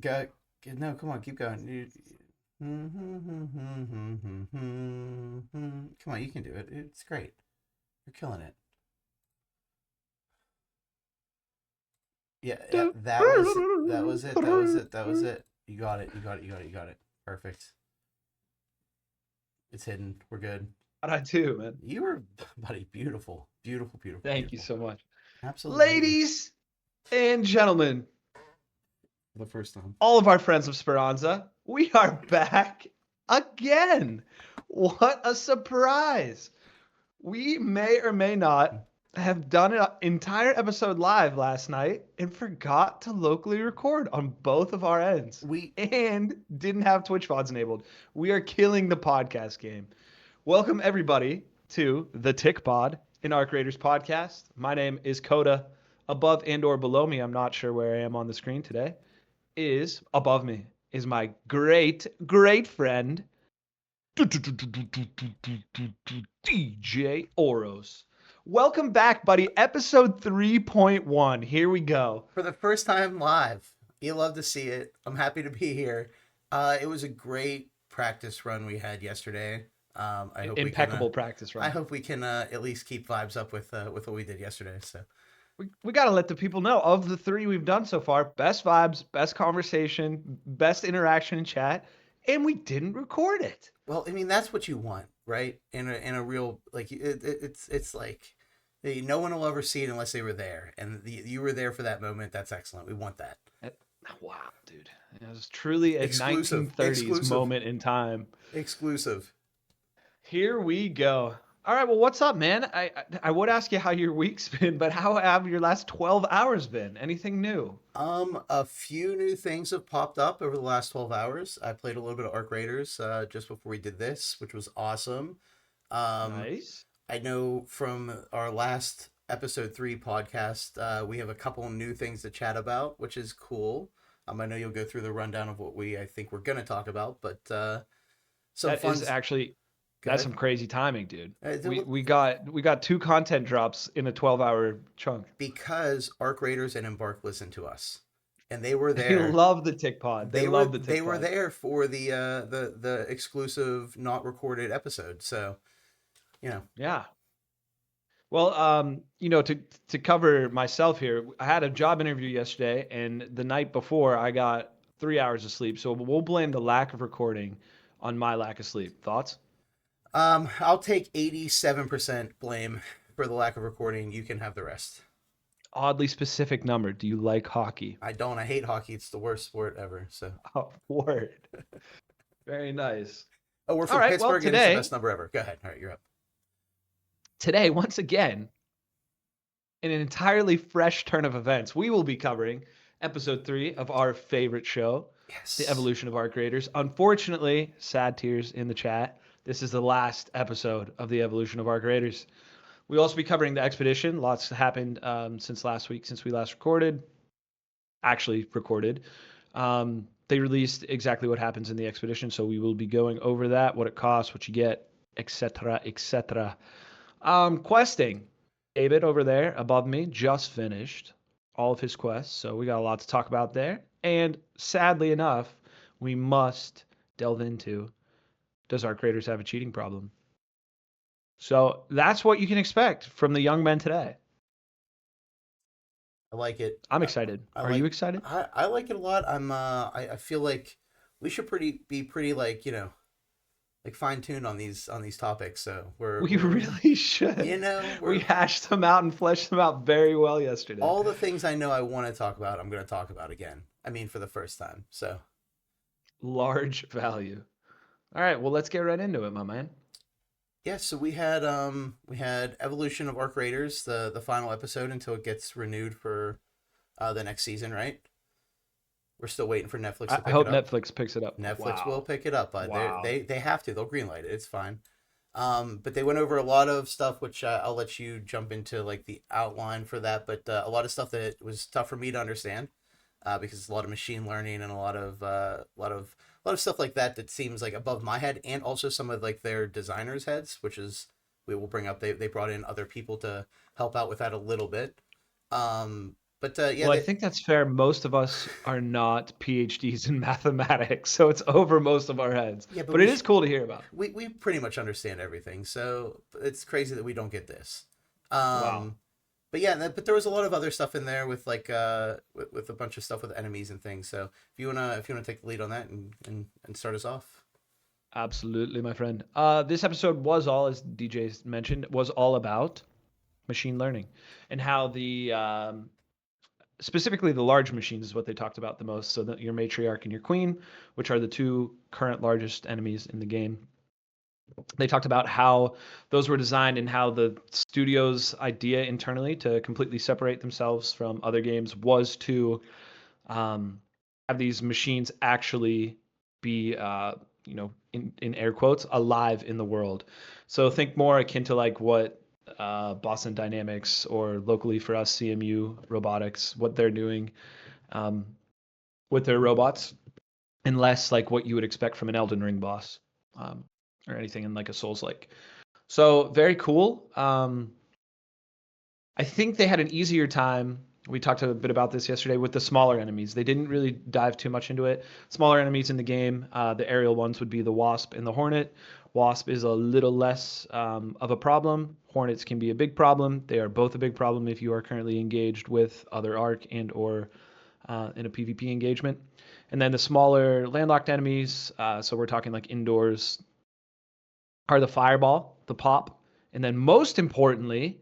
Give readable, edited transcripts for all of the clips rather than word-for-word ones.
Go, no, come on, keep going. Come on, you can do it. It's great. You're killing it. Yeah, yeah, that was it. You got it. You got it. You got it. You got it. Perfect. It's hidden. We're good. How'd I do, man? You were, buddy, beautiful, beautiful, beautiful, Thank you beautiful. so much. Absolutely. Ladies and gentlemen, For the first time. all of our friends of Speranza, we are back again. What a surprise! We may or may not have done an entire episode live last night and forgot to locally record on both of our ends We and didn't have Twitch VODs enabled. We are killing the podcast game. Welcome, everybody, to the Tick Pod, an Arc Raiders podcast. My name is Coda. Above and or below me, I'm not sure where I am on the screen today, is above me is my great, great friend, DJ Oros. Welcome back, buddy. Episode 3.1. Here we go. For the first time live. You love to see it. I'm happy to be here. It was a great practice run we had yesterday. I hope we can. Impeccable practice I run. hope we can at least keep vibes up with what we did yesterday. So, We got to let the people know of the three we've done so far, best vibes, best conversation, best interaction in chat, and we didn't record it. well, I mean that's what you want, right? In a real like it's like no one will ever see it unless they were there, and you were there for that moment. That's excellent. We want that. Wow, dude. It was truly a Exclusive, 1930s exclusive, moment in time. exclusive. Here we go. All right, well, what's up, man? I would ask you how your week's been, but how have your last 12 hours been? Anything new? A few new things have popped up over the last 12 hours. I played a little bit of Arc Raiders just before we did this, which was awesome. Um, Nice. I know from our last episode 3 podcast, we have a couple new things to chat about, which is cool. I know you'll go through the rundown of what I think we're going to talk about, but some That fun. is actually that's Good. some crazy timing, dude. Uh, We got two content drops in a 12-hour chunk. because Arc Raiders and Embark listen to us, and they were They there. love the Tick Pod. They love the They Tick were Pod. there for the exclusive not recorded episode. So you know, Yeah. Well, to cover myself here, I had a job interview yesterday, and the night before, I got 3 hours of sleep. So we'll blame the lack of recording on my lack of sleep. Thoughts? I'll take 87% blame for the lack of recording. You can have the rest. Oddly specific number. Do you like hockey? I don't. I hate hockey. It's the worst sport ever. So, Oh, word. Very nice. oh, we're All from right. Well, Pittsburgh, and it's the today, best number ever. Go ahead. All right, you're up. today, once again, in an entirely fresh turn of events, we will be covering episode 3 of our favorite show, The Yes. Evolution of our Creators. Unfortunately, sad tears in the chat. This is the last episode of The Evolution of our Creators. We'll also be covering the expedition. Lots happened since last week, since we last recorded. Actually recorded. They released exactly what happens in the expedition, so we will be going over that, what it costs, what you get, etc., etc. Questing. David over there above me just finished all of his quests, so we got a lot to talk about there. And sadly enough, we must delve into, does our creators have a cheating problem? So that's what you can expect from the young men today. I like it. I'm excited. I Are you like. excited? I like it a lot. I feel like we should be pretty like like fine tuned on these topics. So We we're really should. We we're hashed them out and fleshed them out very well yesterday. all the things I know I want to talk about. I'm going to talk about again. I mean, for the first time. So Large value. All right, well, let's get right into it, my man. yeah, so we had Evolution of Arc Raiders, the final episode until it gets renewed for the next season, right? We're still waiting for Netflix to I pick it hope up. Netflix picks it up. Netflix will Wow. pick it up. Wow. They have to. They'll greenlight it. It's fine. But they went over a lot of stuff, which I'll let you jump into like the outline for that. But a lot of stuff that was tough for me to understand because it's a lot of machine learning and a lot of stuff like that that seems like above my head, and also some of like their designers' heads, which is we will bring up. They brought in other people to help out with that a little bit. But yeah, Well, I think that's fair. Most of us are not PhDs in mathematics, so it's over most of our heads. yeah, but But it is cool to hear about. we pretty much understand everything. So it's crazy that we don't get this. Wow. Um, but yeah, but there was a lot of other stuff in there with like with a bunch of stuff with enemies and things. So if you wanna take the lead on that and start us off. Absolutely, my friend. This episode was all, as DJ mentioned, was all about machine learning and how the specifically the large machines is what they talked about the most. So that your matriarch and your queen, which are the two current largest enemies in the game, they talked about how those were designed and how the studio's idea internally to completely separate themselves from other games was to um, have these machines actually be, in air quotes, alive in the world. So think more akin to like what Boston Dynamics or locally for us CMU Robotics, what they're doing um, with their robots, and less like what you would expect from an Elden Ring boss um, or anything in like a Souls like. So very cool. I think they had an easier time. We talked a bit about this yesterday with the smaller enemies. They didn't really dive too much into it. Smaller enemies in the game, the aerial ones would be the Wasp and the Hornet. Wasp is a little less of a problem. Hornets can be a big problem. They are both a big problem if you are currently engaged with other Arc and or in a PvP engagement. And then the smaller landlocked enemies, so we're talking like indoors, are the Fireball, the Pop, and then most importantly,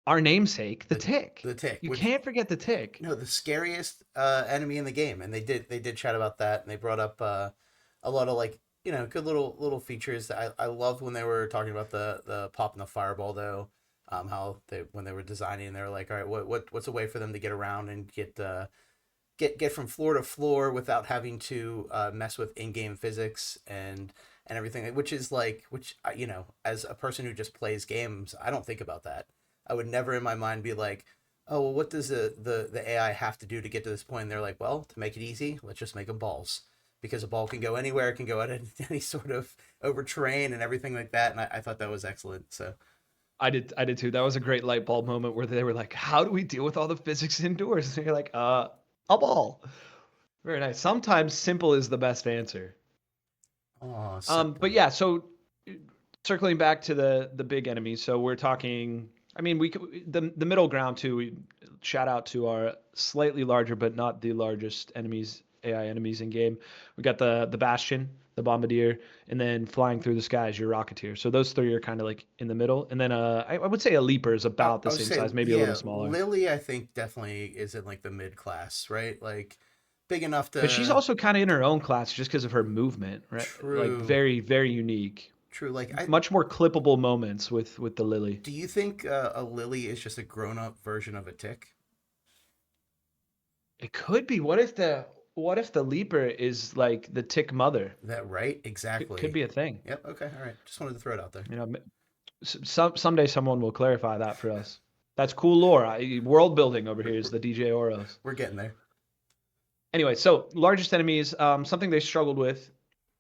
our namesake, the The Tick. the tick, You which can't forget the Tick. no, the scariest enemy in the game, and they did chat about that, and they brought up a lot of like good little features. I loved when they were talking about the pop and the fireball though. How they when they were designing, they were like, all right, what's a way for them to get around and get from floor to floor without having to mess with in-game physics and everything, which is like which as a person who just plays games, I don't think about that. I would never in my mind be like, oh well, what does the AI have to do to get to this point? And they're like, well, to make it easy, let's just make them balls, because a ball can go anywhere, it can go at any sort of over terrain and everything like that. And I thought that was excellent. So I did too. That was a great light bulb moment where they were like, "How do we deal with all the physics indoors?" And you're like, a ball." Very nice. Sometimes simple is the best answer. oh, But yeah, so circling back to the big enemies. So we're talking. I mean, the middle ground too. We shout out to our slightly larger but not the largest enemies, AI enemies in game. We got the Bastion, the Bombardier, and then flying through the skies, your Rocketeer. So those three are kind of like in the middle. And then I would say a Leaper is about I the would same say, size, maybe a little yeah, smaller. Lily, I think definitely is in like the mid class, right? Like big enough But she's to also kind of in her own class just because of her movement, right? Like true, very, very unique. true. Like I Much more clippable moments with the Lily. do you think a Lily is just a grown up version of a tick? It could be. What if the Leaper is like the Tick mother? That right? Could Exactly. be a thing. Yep. Okay. All right. Just wanted to throw it out there. You know, someday someone will clarify that for us. That's cool lore. World building over here is We're, the DJ Oros. we're getting there. Anyway, so largest enemies, something they struggled with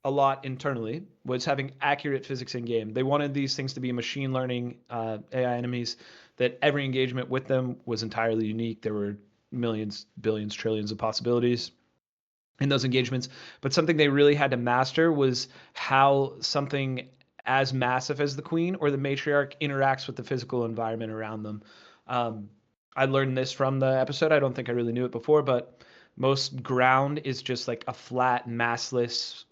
a lot internally was having accurate physics in game. They wanted these things to be machine learning AI enemies, that every engagement with them was entirely unique. There were millions, billions, trillions of possibilities in those engagements. But something they really had to master was how something as massive as the queen or the matriarch interacts with the physical environment around them. Um, I learned this from the episode. I don't think I really knew it before, but most ground is just like a flat, massless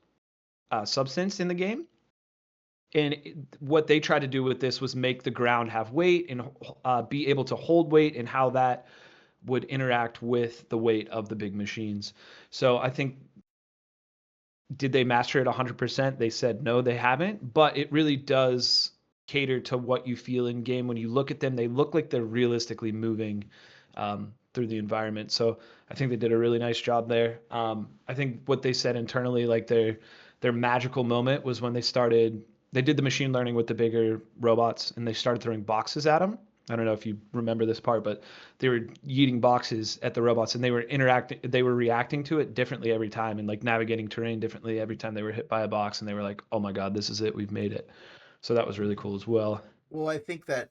substance in the game. And what they tried to do with this was make the ground have weight and be able to hold weight, and how that would interact with the weight of the big machines. So I think, did they master it 100%? They said no, they haven't, but it really does cater to what you feel in game. When you look at them, they look like they're realistically moving through the environment. So I think they did a really nice job there. I think what they said internally, like their magical moment was when they did the machine learning with the bigger robots, and they started throwing boxes at them. I don't know if you remember this part, but they were yeeting boxes at the robots, and they were reacting to it differently every time, and like navigating terrain differently every time they were hit by a box, and they were like, oh my god, this is it, we've made it. So that was really cool as well. Well, I think that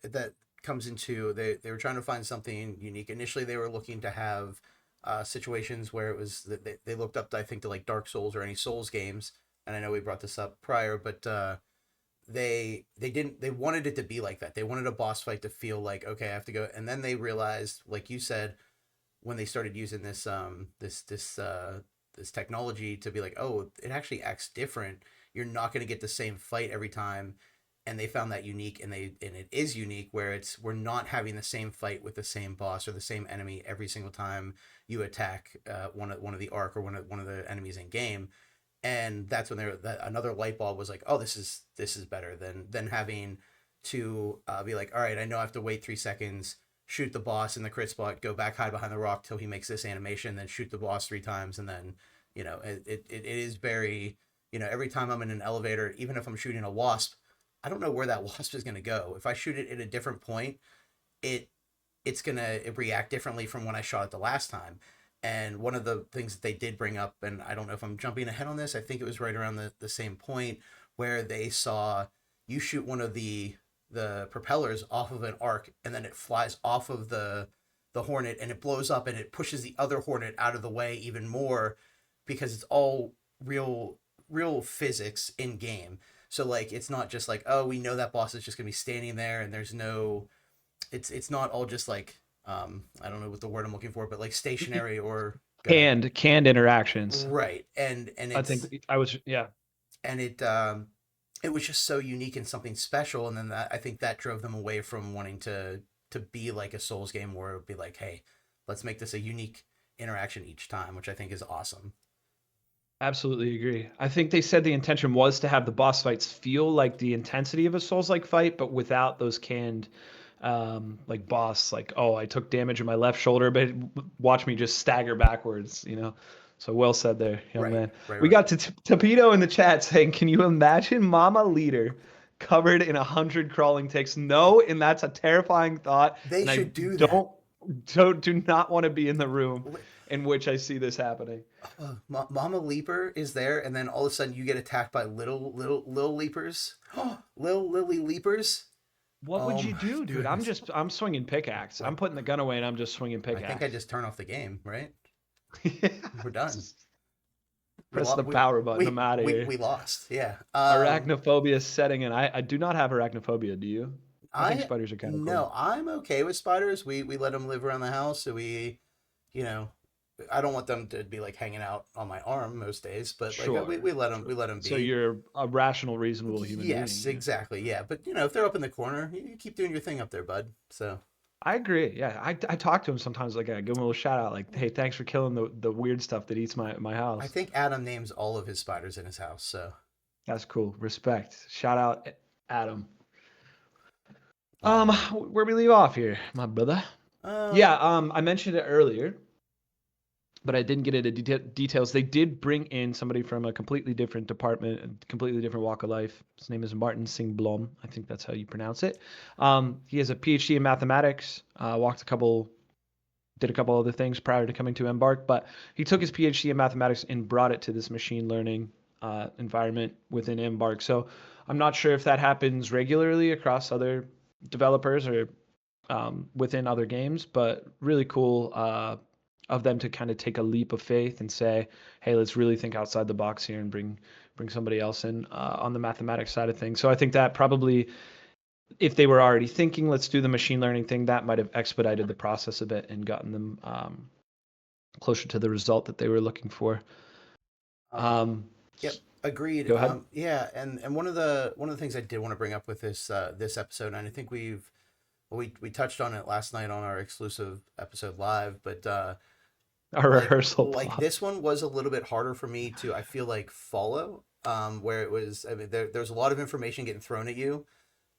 comes into they were trying to find something unique. Initially, they were looking to have situations where it was that they looked up, I think, to like Dark Souls or any Souls games. And I know we brought this up prior, but they didn't they wanted it to be like that. They wanted a boss fight to feel like, okay, I have to go. And then they realized, like you said, when they started using this technology to be like, oh, it actually acts different. You're not going to get the same fight every time, and they found that unique, and it is unique where we're not having the same fight with the same boss or the same enemy every single time you attack one of the arc or one of the enemies in game. And that's when another light bulb was like, oh, this is better than having to be like, all right, I know I have to wait 3 seconds, shoot the boss in the crit spot, go back, hide behind the rock till he makes this animation, then shoot the boss 3 times, and then it is very, every time I'm in an elevator, even if I'm shooting a wasp, I don't know where that wasp is going to go. If I shoot it at a different point, it it's gonna react differently from when I shot it the last time. And one of the things that they did bring up, and I don't know if I'm jumping ahead on this, I think it was right around the same point where they saw you shoot one of the propellers off of an arc, and then it flies off of the hornet, and it blows up, and it pushes the other hornet out of the way even more, because it's all real physics in game. So like it's not just like, oh, we know that boss is just gonna be standing there, and there's no, it's not all just like, I don't know what the word I'm looking for, but like stationary or go ahead. Canned interactions. Right. And I think it's I was yeah. and it was just so unique and something special. And then that, I think that drove them away from wanting to be like a Souls game where it would be like, hey, let's make this a unique interaction each time, which I think is awesome. Absolutely agree. I think they said the intention was to have the boss fights feel like the intensity of a Souls-like fight, but without those canned, like boss, like, oh, I took damage in my left shoulder, but watch me just stagger backwards, you know? So well said there, young Right. man. Right. We Right. got to Tapito in the chat saying, can you imagine Mama Leader covered in 100 crawling ticks? No, and that's a terrifying thought, They and I should do that. do not want to be in the room Li- in which I see this happening. Mama Leaper is there, and then all of a sudden you get attacked by little leapers, little lily leapers. What would Oh you my do, dude? goodness! I'm swinging pickaxe. I'm Like, putting the gun away and I'm just swinging I think I pickaxe. just turn off the game. Right, Yeah. we're done. Just We press the lost. power button. I'm out of here. We lost. Yeah. Arachnophobia setting in. I do not have arachnophobia. Do you? I think I spiders are kind of cool. no, I'm okay with spiders. We let them live around the house, so you know, I don't want them to be like hanging out on my arm most days, but like Sure, we let them sure. So be. you're a rational, reasonable human Yes, being. exactly. Yeah, but if they're up in the corner, you keep doing your thing up there, bud. So I agree. Yeah, I talk to him sometimes. Like I give him a little shout out. Like, hey, thanks for killing the weird stuff that eats my I house. think Adam names all of his spiders in his house. So That's cool. Respect. Shout out, Adam. um Where we leave off here, my brother. Yeah, um I mentioned it earlier, but I didn't get into details. They did bring in somebody from a completely different department, a completely different walk of life. His name is Martin Singh Blom. I think that's how you pronounce it. He has a PhD in mathematics. Did a couple other things prior to coming to Embark, but he took his PhD in mathematics and brought it to this machine learning environment within Embark. So I'm not sure if that happens regularly across other developers or within other games, but really cool of them to kind of take a leap of faith and say, "Hey, let's really think outside the box here and bring somebody else in on the mathematics side of things." So I think that probably, if they were already thinking, "Let's do the machine learning thing," that might have expedited the process a bit and gotten them closer to the result that they were looking for. um Um, yep, agreed. Go ahead. Yeah, and one of the things I did want to bring up with this episode, and I think we touched on it last night on our exclusive episode live, but Our like rehearsal plot. this one was a little bit harder for me to, I feel like, follow, where it was, I mean, there's a lot of information getting thrown at you,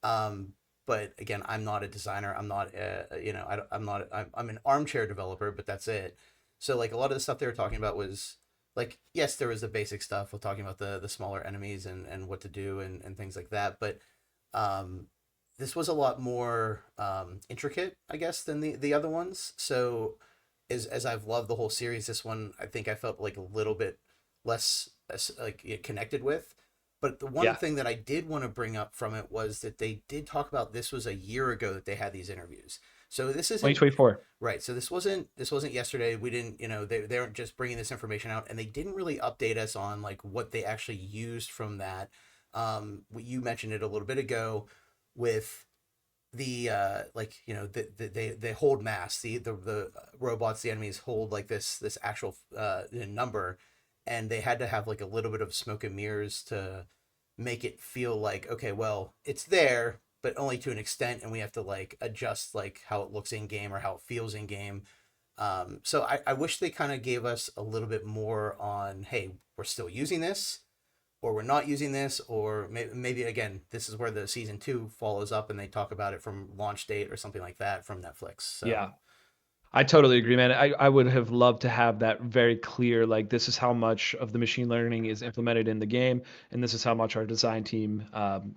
um but again, I'm not a designer, I'm not I don't, I'm not I'm an armchair developer, but that's it. So like a lot of the stuff they were talking about was like, yes, there was the basic stuff with talking about the smaller enemies and what to do and things like that, but um this was a lot more intricate, I guess, than the other ones. So as I've loved the whole series, this one I think I felt like a little bit less like connected with. But the one Yeah, thing that I did want to bring up from it was that they did talk about this was a year ago that they had these interviews. So this isn't 2024. right. So this wasn't yesterday. We didn't, they weren't just bringing this information out, and they didn't really update us on like what they actually used from that. You mentioned it a little bit ago with the like they hold mass, the robots, the enemies hold like this actual number, and they had to have like a little bit of smoke and mirrors to make it feel like, okay, well, it's there but only to an extent, and we have to like adjust like how it looks in game or how it feels in game. So I wish they kind of gave us a little bit more on, hey, we're still using this, or we're not using this, or maybe again, this is where the season 2 follows up and they talk about it from launch date or something like that from Netflix. So Yeah, I totally agree, man. I would have loved to have that very clear, like, this is how much of the machine learning is implemented in the game, and this is how much our design team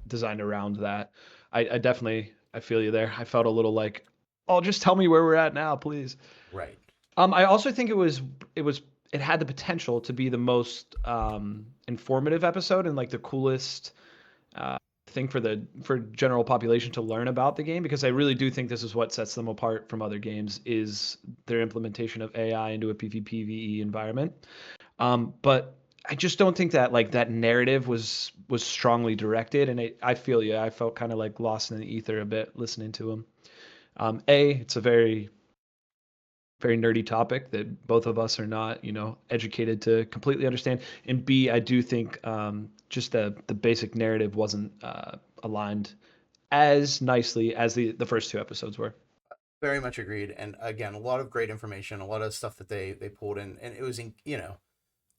designed around that. I definitely, I feel you there. I felt a little like, oh, just tell me where we're at now, please. right, I also think it was, it had the potential to be the most informative episode and like the coolest uh, thing for the general population to learn about the game, because I really do think this is what sets them apart from other games is their implementation of AI into a PvPvE environment. But I just don't think that like that narrative was strongly directed, and I feel you. I felt kind of like lost in the ether a bit listening to him. It's a very nerdy topic that both of us are not, educated to completely understand. And B, I do think just the basic narrative wasn't aligned as nicely as the first two episodes were. very much agreed. And again, a lot of great information, a lot of stuff that they pulled in, and it was in,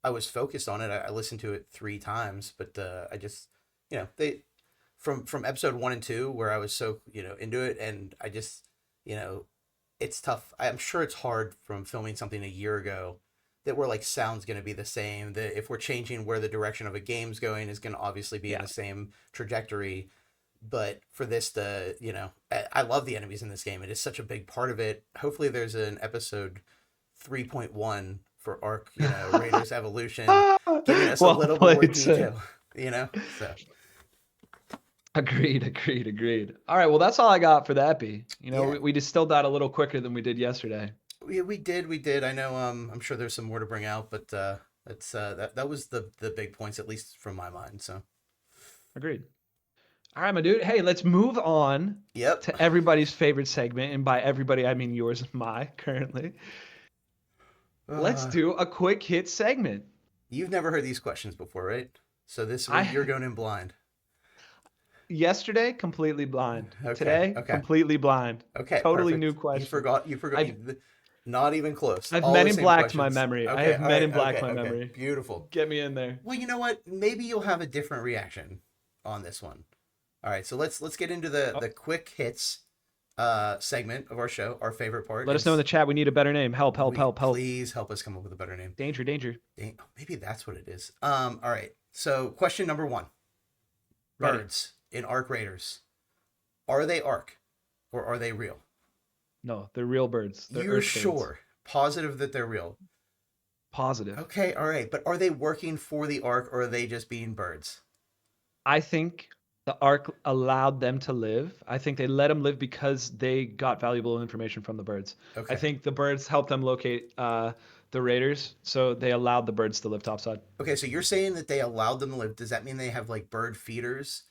I was focused on it. I listened to it 3 times, but I just, they from episode 1 and 2 where I was so into it, and I just, you know, it's tough. I'm sure it's hard from filming something a year ago that where like sound's going to be the same. That if we're changing where the direction of a game's going is going to obviously be in Yeah. the same trajectory. But for this to, I love the enemies in this game. It is such a big part of it. Hopefully, there's an episode 3.1 for Arc, Raiders Evolution, giving us a Well little more played, sir. detail, So, Agreed. All right, well, that's all I got for that, B. yeah, We distilled that a little quicker than we did yesterday. we did. I know. I'm sure there's some more to bring out, but that's that was the big points, at least from my mind. So, Agreed. All right, my dude. Hey, let's move on yep. to everybody's favorite segment. And by everybody, I mean yours and my currently. Let's Uh, do a quick hit segment. you've never heard these questions before, right? So this one I you're going in blind. Yesterday, completely blind. Okay. Today, Okay. completely blind. Okay. Totally new Perfect. You question. forgot. You forgot. I've Not even close. I've All men the in same blacked my questions. memory. I Okay. have All men right. in black Okay. my Okay. memory. Beautiful. Get me in there. Well, you know what? Maybe you'll have a different reaction on this one. All right. So let's get into the Oh, the quick hits segment of our show. Our favorite part let us know in is the chat. We need a better name. Help, help, we help, help. please help us come up with a better name. Danger, danger. Maybe that's what it is. All right. So question number 1: Ready. Birds in Arc Raiders, are they Arc or are they real? No, they're real birds. They're You're earth birds. sure, positive that they're real? Positive. Okay, all right. But are they working for the Ark or are they just being birds? I think the Ark allowed them to live. I think they let them live because they got valuable information from the birds. I Okay. think the birds helped them locate the raiders, so they allowed the birds to live topside. Okay, so you're saying that they allowed them to live. Does that mean they have like bird feeders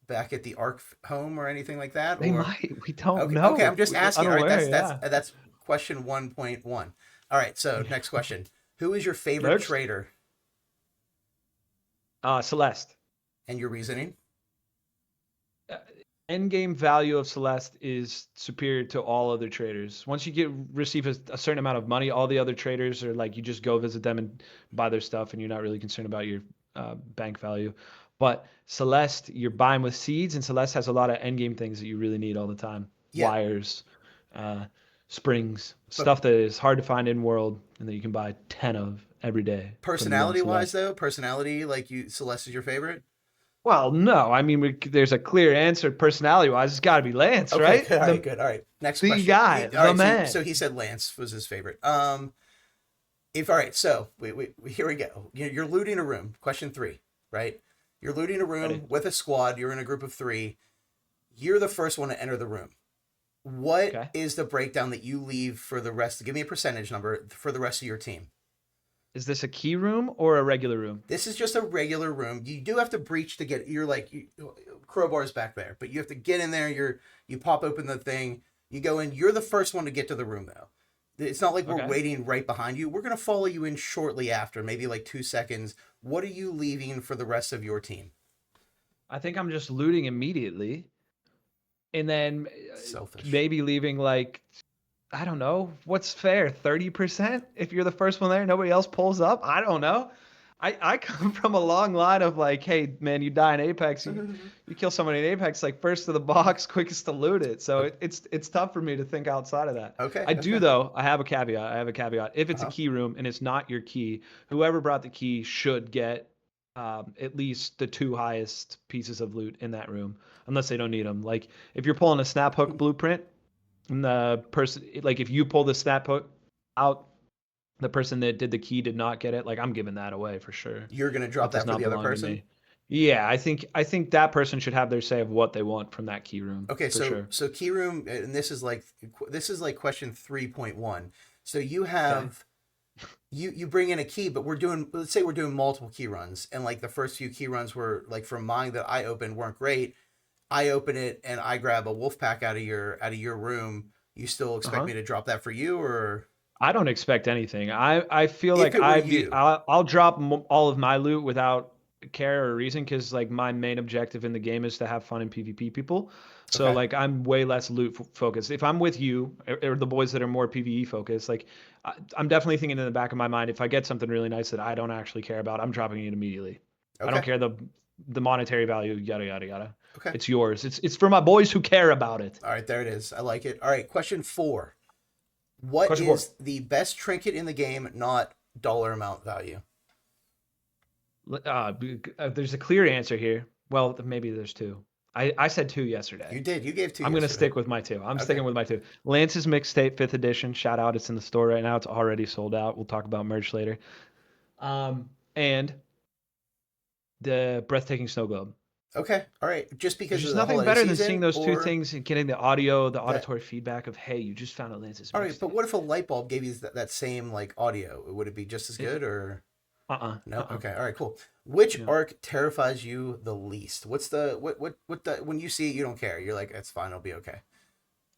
back at the Ark home or anything like that? They Or might. We don't okay, okay, I'm know. just We're asking. All right, unaware. that's Yeah. that's question 1.1. All right, so next question. Who is your favorite Next. trader Celeste. and your reasoning? Uh, End game value of Celeste is superior to all other traders. Once you receive a certain amount of money, all the other traders are like you just go visit them and buy their stuff, and you're not really concerned about your bank value. But Celeste, you're buying with seeds, and Celeste has a lot of end game things that you really need all the time: Yeah, wires, uh, springs, but stuff that is hard to find in world, and that you can buy 10 of every day from one personality wise Celeste. though, personality like you Celeste is your favorite? Well, no, I mean there's a clear answer personality-wise. It's got to be Lance, Okay, right? good. All right, good. All right. Next The question. guy, All the right, so man. he said Lance was his favorite. If all right, so here we go. You're looting a room. Question 3, right? You're looting a Ready? room with a squad. You're in a group of three. You're the first one to enter the room. What Okay. is the breakdown that you leave for the rest? Give me a percentage number for the rest of your team. Is this a key room or a regular room? This is just a regular room. You do have to breach to get. You're like crowbars back there, but you have to get in there. You pop open the thing. You go in. You're the first one to get to the room though. It's not like we're Okay. waiting right behind you. We're gonna follow you in shortly after, maybe like 2 seconds. What are you leaving for the rest of your team? I think I'm just looting immediately, and then Selfish. maybe leaving like I don't know. What's fair? 30%? If you're the first one there, nobody else pulls up? I don't know. I come from a long line of like, hey man, you die in Apex, you kill somebody in Apex, like first to the box, quickest to loot it. So it's tough for me to think outside of that. Okay. I do Okay. though, I have a caveat. I have a caveat. If it's a Uh-huh. key room and it's not your key, whoever brought the key should get at least the 2 highest pieces of loot in that room, unless they don't need them. Like if you're pulling a snap hook blueprint, and the person, like if you pull the snap hook out, the person that did the key did not get it, like I'm giving that away for sure. You're gonna That drop does that for not the other belong to person. me. Yeah, I think that person should have their say of what they want from that key room Okay, for so sure. key room, and this is like question 3.1. So you Okay. have you bring in a key, but let's say we're doing multiple key runs, and like the first few key runs were like from mine that I opened weren't great. I open it and I grab a wolf pack out of your room. You still expect Uh-huh. me to drop that for you, or I don't expect anything. I feel if like it were you? I'll drop all of my loot without care or reason because like my main objective in the game is to have fun and PvP people. So Okay, like I'm way less loot focused. If I'm with you or the boys that are more PvE focused, like I'm definitely thinking in the back of my mind, if I get something really nice that I don't actually care about, I'm dropping it immediately. I don't okay, care the monetary value, yada yada yada. okay. It's yours. It's for my boys who care about it. All right, there it is. I like it. All right, question 4. What Question 4. is the best trinket in the game, not dollar amount value? There's a clear answer here. Well, maybe there's two. I said two You yesterday. did. You gave 2 I'm gonna yesterday. stick with my two. I'm Okay. sticking with my two. Lance's mixtape, 5th edition. Shout out! It's in the store right now. It's already sold out. We'll talk about merch later. And the breathtaking snow globe. Okay. All right. Just There's because of just the nothing holiday better than seeing season, those two or things and getting the audio, the that? auditory feedback of, hey, you just found a Lance's All right. But mixtape. what if a light bulb gave you that same like audio? Would it be just as It, good, or no? uh-uh. Okay. All right. Cool. Which Yeah. arc terrifies you the least? What's the what the when you see it, you don't care. You're like, it's fine. It'll be okay.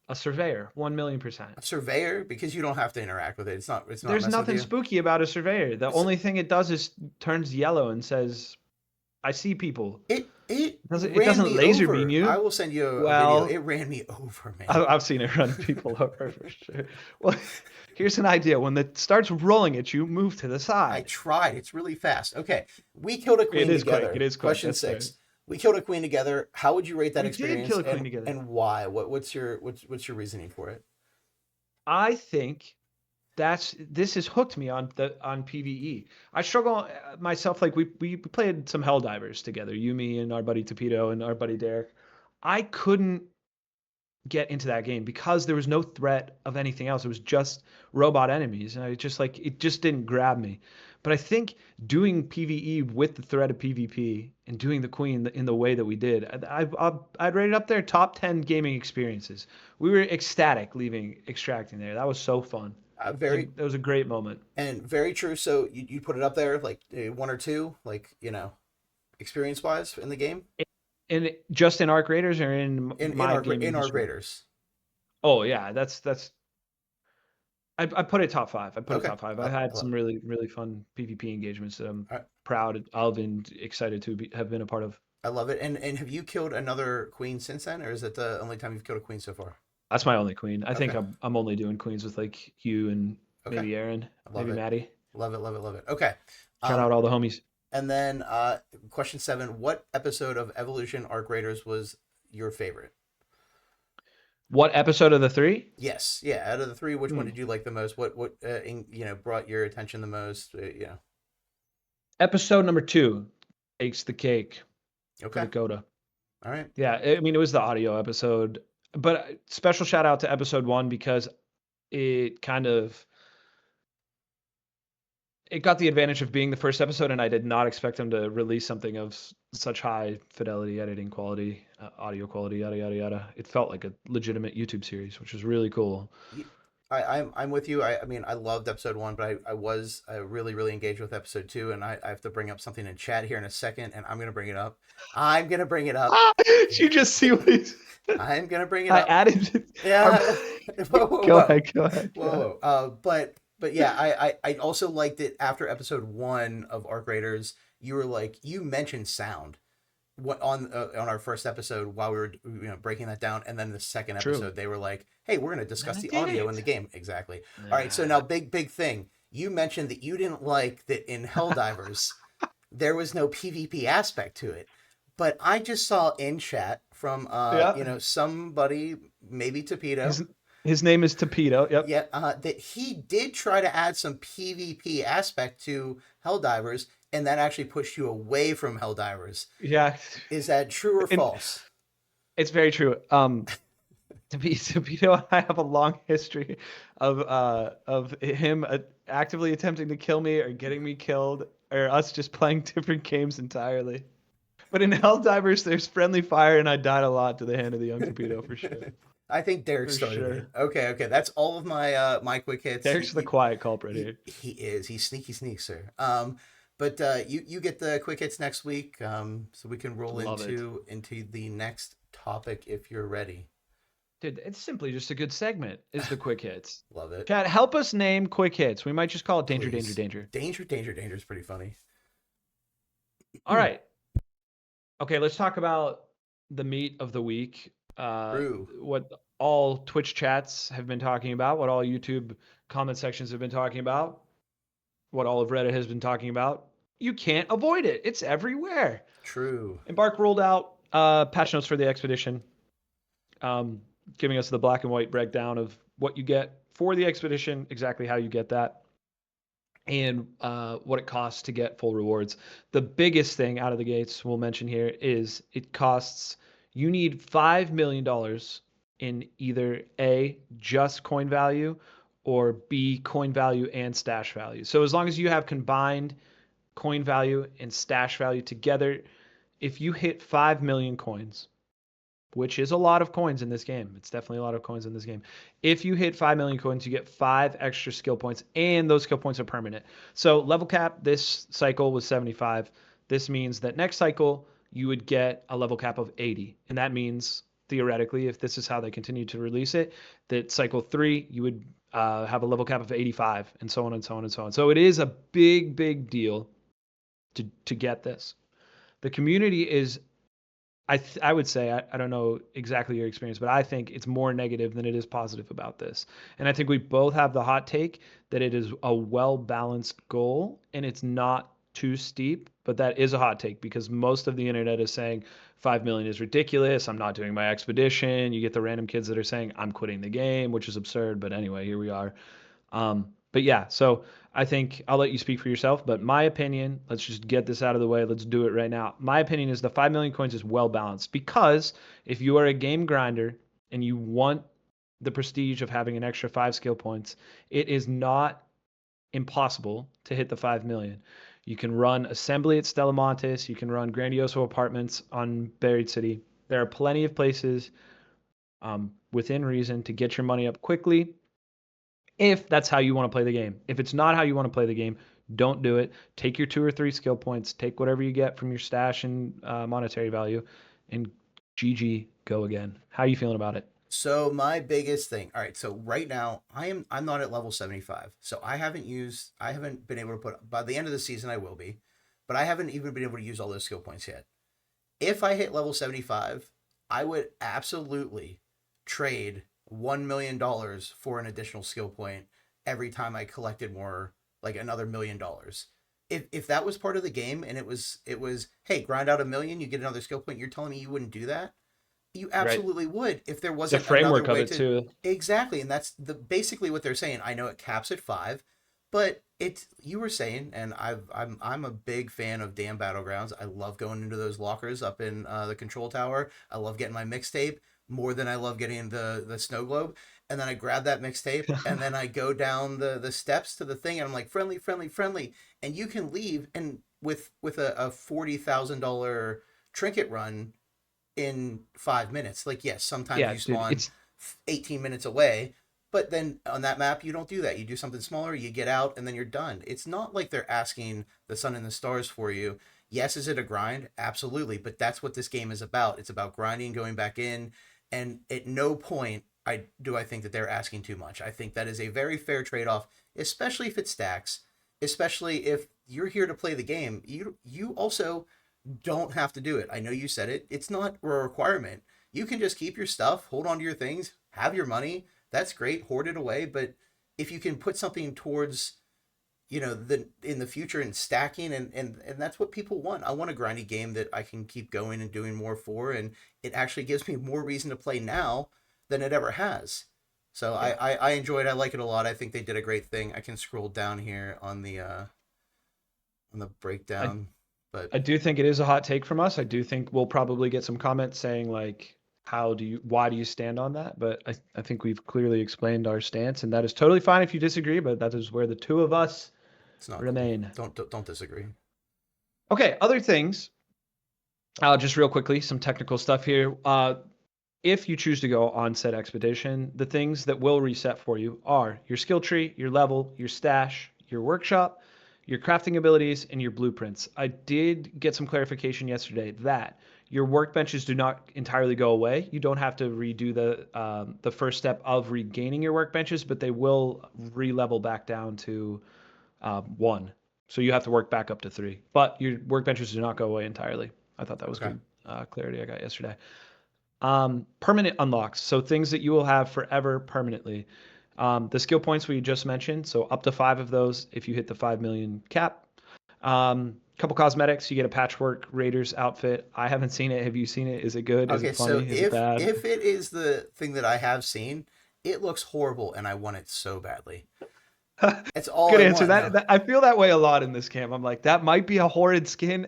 A surveyor, 1,000,000%. A surveyor, because you don't have to interact with it. It's not There's messing with nothing you. spooky about a surveyor. The It's, only thing it does is turns yellow and says, I see people. it It ran doesn't me laser beam over. I you. will send you a video. It Well, ran me over, man. I've seen it run people over for sure. Well, here's an idea. When it starts rolling at you, move to the I side. tried. It's really fast. Okay. We killed a It queen is quick. It together. is quick. Question That's fair. 6. We killed a queen together. How would you rate that We did experience, kill a queen and together. and why? What's your reasoning for it? I think this has hooked me on PVE. I struggle myself. Like we played some Helldivers together. You, me, and our buddy Tapito and our buddy Derek. I couldn't get into that game because there was no threat of anything else. It was just robot enemies, and I just like it just didn't grab me. But I think doing PVE with the threat of PvP and doing the Queen in the way that we did, I'd rate it up there top 10 gaming experiences. We were ecstatic leaving extracting there. That was so fun. Very That was a great moment. and very true. So you put it up there like one or two, like experience wise in the game And just in Arc Raiders or in in my in gaming our history? graders. Oh yeah, that's I put it top five. I put it Okay. top five. I I've had love some really, really fun PvP engagements that I'm it. proud of and excited to have been a part of. I love it. And have you killed another queen since then, or is it the only time you've killed a queen so far? That's my only queen. I think Okay. I'm only doing queens with like you and Okay. maybe Aaron, I love maybe it. Maddie. Love it. Love it. Love it. Okay. Shout Um, out all the homies. and then question 7: What episode of Evolution Arc Raiders was your favorite? What episode of the three? Yes. Yeah. Out of the three, which one Hmm. did you like the most? What brought your attention the most? Episode number 2 takes the cake for the Okay. Coda. All right. Yeah, I mean it was the audio episode, but special shout out to episode 1 because it kind of it got the advantage of being the first episode, and I did not expect them to release something of such high fidelity, editing quality, audio quality, yada yada yada. It felt like a legitimate YouTube series, which was really cool. Ye- I'm with you. I mean, I loved episode one, but I really really engaged with episode two, and I have to bring up something in chat here in a second, and I'm gonna bring it up. I'm gonna bring it up. Ah, you just see what he's. I'm gonna bring it I up. added. Our, Yeah. Whoa, whoa, go whoa, ahead. Go ahead. whoa, Go ahead. whoa. But yeah, I also liked it after episode one of Arc Raiders. You were like, you mentioned sound what on our first episode while we were breaking that down, and then the second True. episode they were like, hey, we're gonna And discuss I the did audio in the it. game. Exactly. All right. So Nah. now, big thing. You mentioned that you didn't like that in Helldivers there was no PvP aspect to it. But I just saw in chat from Yeah. somebody, maybe Tapito, His his name is Tapito. Yep. yeah, that he did try to add some PvP aspect to Helldivers, and that actually pushed you away from Helldivers. Yeah. Is that true or And false? it's very true. Tapito and I have a long history of him actively attempting to kill me or getting me killed or us just playing different games entirely. But in Helldivers, there's friendly fire, and I died a lot to the hand of the young Tapito for sure. I think Derek For started it. sure. Okay, okay, that's all of my my quick hits. Derek's the quiet culprit here. He is he's sneaky sneakster. But you get the quick hits next week. So we can roll Love it. into the next topic if you're ready. Dude, it's simply just a good segment, is the quick hits. Love it. Chad, help us name quick hits. We might just call it danger, danger, Please. danger. Danger is pretty funny. All right. Okay, let's talk about the meat of the week. True. What all Twitch chats have been talking about, what all YouTube comment sections have been talking about, what all of Reddit has been talking about. You can't avoid it. It's everywhere. True. Embark rolled out patch notes for the expedition, um, giving us the black and white breakdown of what you get for the expedition, exactly how you get that, and what it costs to get full rewards. The biggest thing out of the gates we'll mention here is it costs, you need $5 million in either A, just coin value, or B, coin value and stash value. So as long as you have combined coin value and stash value together, if you hit 5 million coins, which is a lot of coins in this game. It's definitely a lot of coins in this game. If you hit 5 million coins, you get 5 extra skill points, and those skill points are permanent. So level cap this cycle was 75. This means that next cycle, you would get a level cap of 80. And that means, theoretically, if this is how they continue to release it, that cycle 3, you would have a level cap of 85, and so on and so on and so on. So it is a big, big deal to get this. The community is, I would say, I don't know exactly your experience, but I think it's more negative than it is positive about this. And I think we both have the hot take that it is a well balanced goal and it's not too steep, but that is a hot take because most of the internet is saying 5 million is ridiculous. I'm not doing my expedition. You get the random kids that are saying I'm quitting the game, which is absurd. But anyway, here we are. But yeah, so I think I'll let you speak for yourself. But my opinion, let's just get this out of the way. Let's do it right now. My opinion is the 5 million coins is well balanced because if you are a game grinder and you want the prestige of having an extra 5 skill points, it is not impossible to hit the 5 million. You can run Assembly at Stellamontis. You can run Grandioso Apartments on Buried City. There are plenty of places within reason to get your money up quickly if that's how you want to play the game. If it's not how you want to play the game, don't do it. Take your 2 or 3 skill points, take whatever you get from your stash and monetary value, and GG, go again. How are you feeling about it? So my biggest thing. All right. So right now I'm not at level 75. So I haven't been able to put by the end of the season I will be, but I haven't even been able to use all those skill points yet. If I hit level 75, I would absolutely trade $1 million for an additional skill point every time I collected more, like another $1 million. If that was part of the game and it was hey, grind out 1 million, you get another skill point, you're telling me you wouldn't do that? You Right. absolutely would if there The wasn't another framework of way it to. too. Exactly, and that's the basically what they're saying. I know it caps at 5, but it's you were saying, and I'm a big fan of damn battlegrounds. I love going into those lockers up in the control tower. I love getting my mixtape. more than I love getting the snow globe. And then I grab that mixtape and then I go down the steps to the thing and I'm like friendly, friendly, friendly, and you can leave and with a $40,000 trinket run in 5 minutes. Like yes, sometimes Yeah, you dude, spawn it's 18 minutes away, but then on that map you don't do that. You do something smaller, you get out, and then you're done. It's not like they're asking the sun and the stars for you. Yes, is it a grind? Absolutely, but that's what this game is about. It's about grinding, going back in, and at no point I think that they're asking too much. I think that is a very fair trade-off, especially if it stacks, especially if you're here to play the game. You also don't have to do it. I know you said it. It's not a requirement. You can just keep your stuff, hold on to your things, have your money. That's great. Hoard it away. But if you can put something towards, the in the future and stacking and that's what people want. I want a grindy game that I can keep going and doing more for, and it actually gives me more reason to play now than it ever has. So I, yeah. I enjoyed. I like it a lot. I think they did a great thing. I can scroll down here on the I breakdown, but I do think it is a hot take from us. I do think we'll probably get some comments saying like, why do you stand on that? But I think we've clearly explained our stance, and that is totally fine if you disagree. But that is where the two of us it's not cool. remain. Don't disagree. Okay, other things. Just real quickly, some technical stuff here. If you choose to go on said expedition, the things that will reset for you are your skill tree, your level, your stash, your workshop, your crafting abilities, and your blueprints. I did get some clarification yesterday that your workbenches do not entirely go away. You don't have to redo the first step of regaining your workbenches, but they will re-level back down to one. So you have to work back up to three. But your workbenches do not go away entirely. I thought that was Okay. good clarity I got yesterday. Permanent unlocks, so things that you will have forever permanently. The skill points we just mentioned, so up to 5 of those if you hit the 5 million cap. Couple cosmetics, you get a patchwork Raiders outfit. I haven't seen it. Have you seen it? Is it good? Is Okay, it so funny? Is it if bad? if it is the thing that I have seen, it looks horrible and I want it so badly. It's all Good I answer. want now. I feel that way a lot in this camp. I'm like, that might be a horrid skin,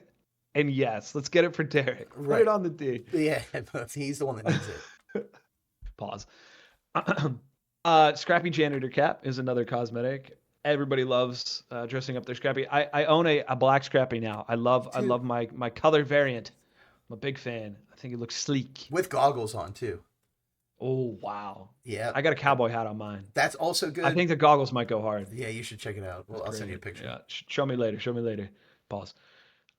and yes, let's get it for Derek. Put it Right. on the D. Yeah, he's the one that needs it. Pause. Scrappy janitor cap is another cosmetic. Everybody loves dressing up their Scrappy. I own a black Scrappy now. I Dude, love my color variant. I'm a big fan. I think it looks sleek. with goggles on too. Oh wow. Yeah. I got a cowboy hat on mine. That's also I good. think the goggles might go hard. Yeah, you should check it out. It's Well, I'll send you a pretty. picture. Yeah. Show me later. Show me later. Pause.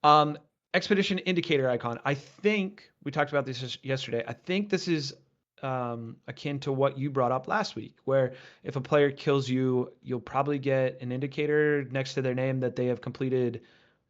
Um, expedition indicator icon. I think we talked about this yesterday. I think this is akin to what you brought up last week, where if a player kills you, you'll probably get an indicator next to their name that they have completed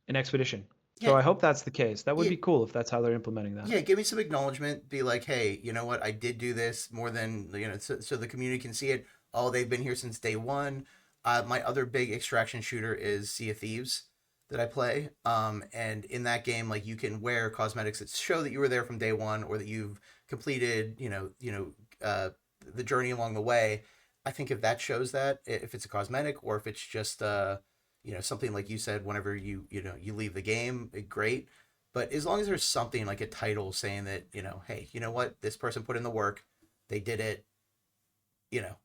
an expedition. Yeah, So I hope that's the case. That would yeah, be cool if that's how they're implementing that. yeah. Give me some acknowledgement. Be like, hey, you know what? I did do this more than so the community can see it. Oh, they've been here since day one. My other big extraction shooter is Sea of Thieves that I play. And in that game, like you can wear cosmetics that show that you were there from day one or that you've completed, the journey along the way. I think if that shows that, if it's a cosmetic or if it's just, something like you said, whenever you leave the game, great. But as long as there's something like a title saying that, hey, you know what, this person put in the work, they did it,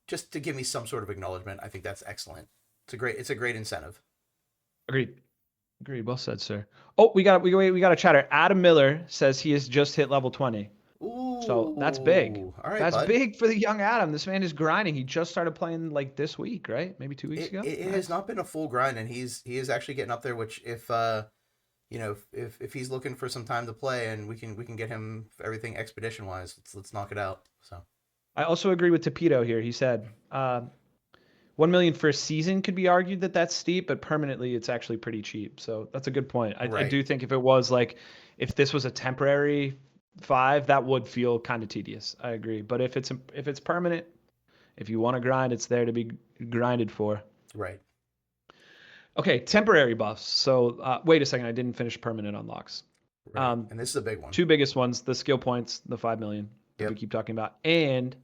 just to give me some sort of acknowledgement, I think that's excellent. It's a great incentive. Agreed. Agreed. Well said, sir. Oh, we got a chatter. Adam Miller says he has just hit level 20. So that's big. Ooh, all right, That's bud. big for the young Adam. This man is grinding. He just started playing like this week, right? Maybe 2 weeks It, ago. it, it has Nice. not been a full grind, and he is actually getting up there. Which if if he's looking for some time to play, and we can get him everything expedition wise, let's knock it out. So I also agree with Tapito here. He said 1 million for a season could be argued that that's steep, but permanently it's actually pretty cheap. So that's a good point. I right, do think if it was like, if this was a temporary 5, that would feel kind of tedious. I agree. But if it's permanent, if you want to grind, it's there to be grinded for. right, Okay, temporary buffs. So wait a second, I didn't finish permanent unlocks. right. Um, And this is a big one. Two biggest ones: the skill points, the 5 million that we Yep, keep talking about, and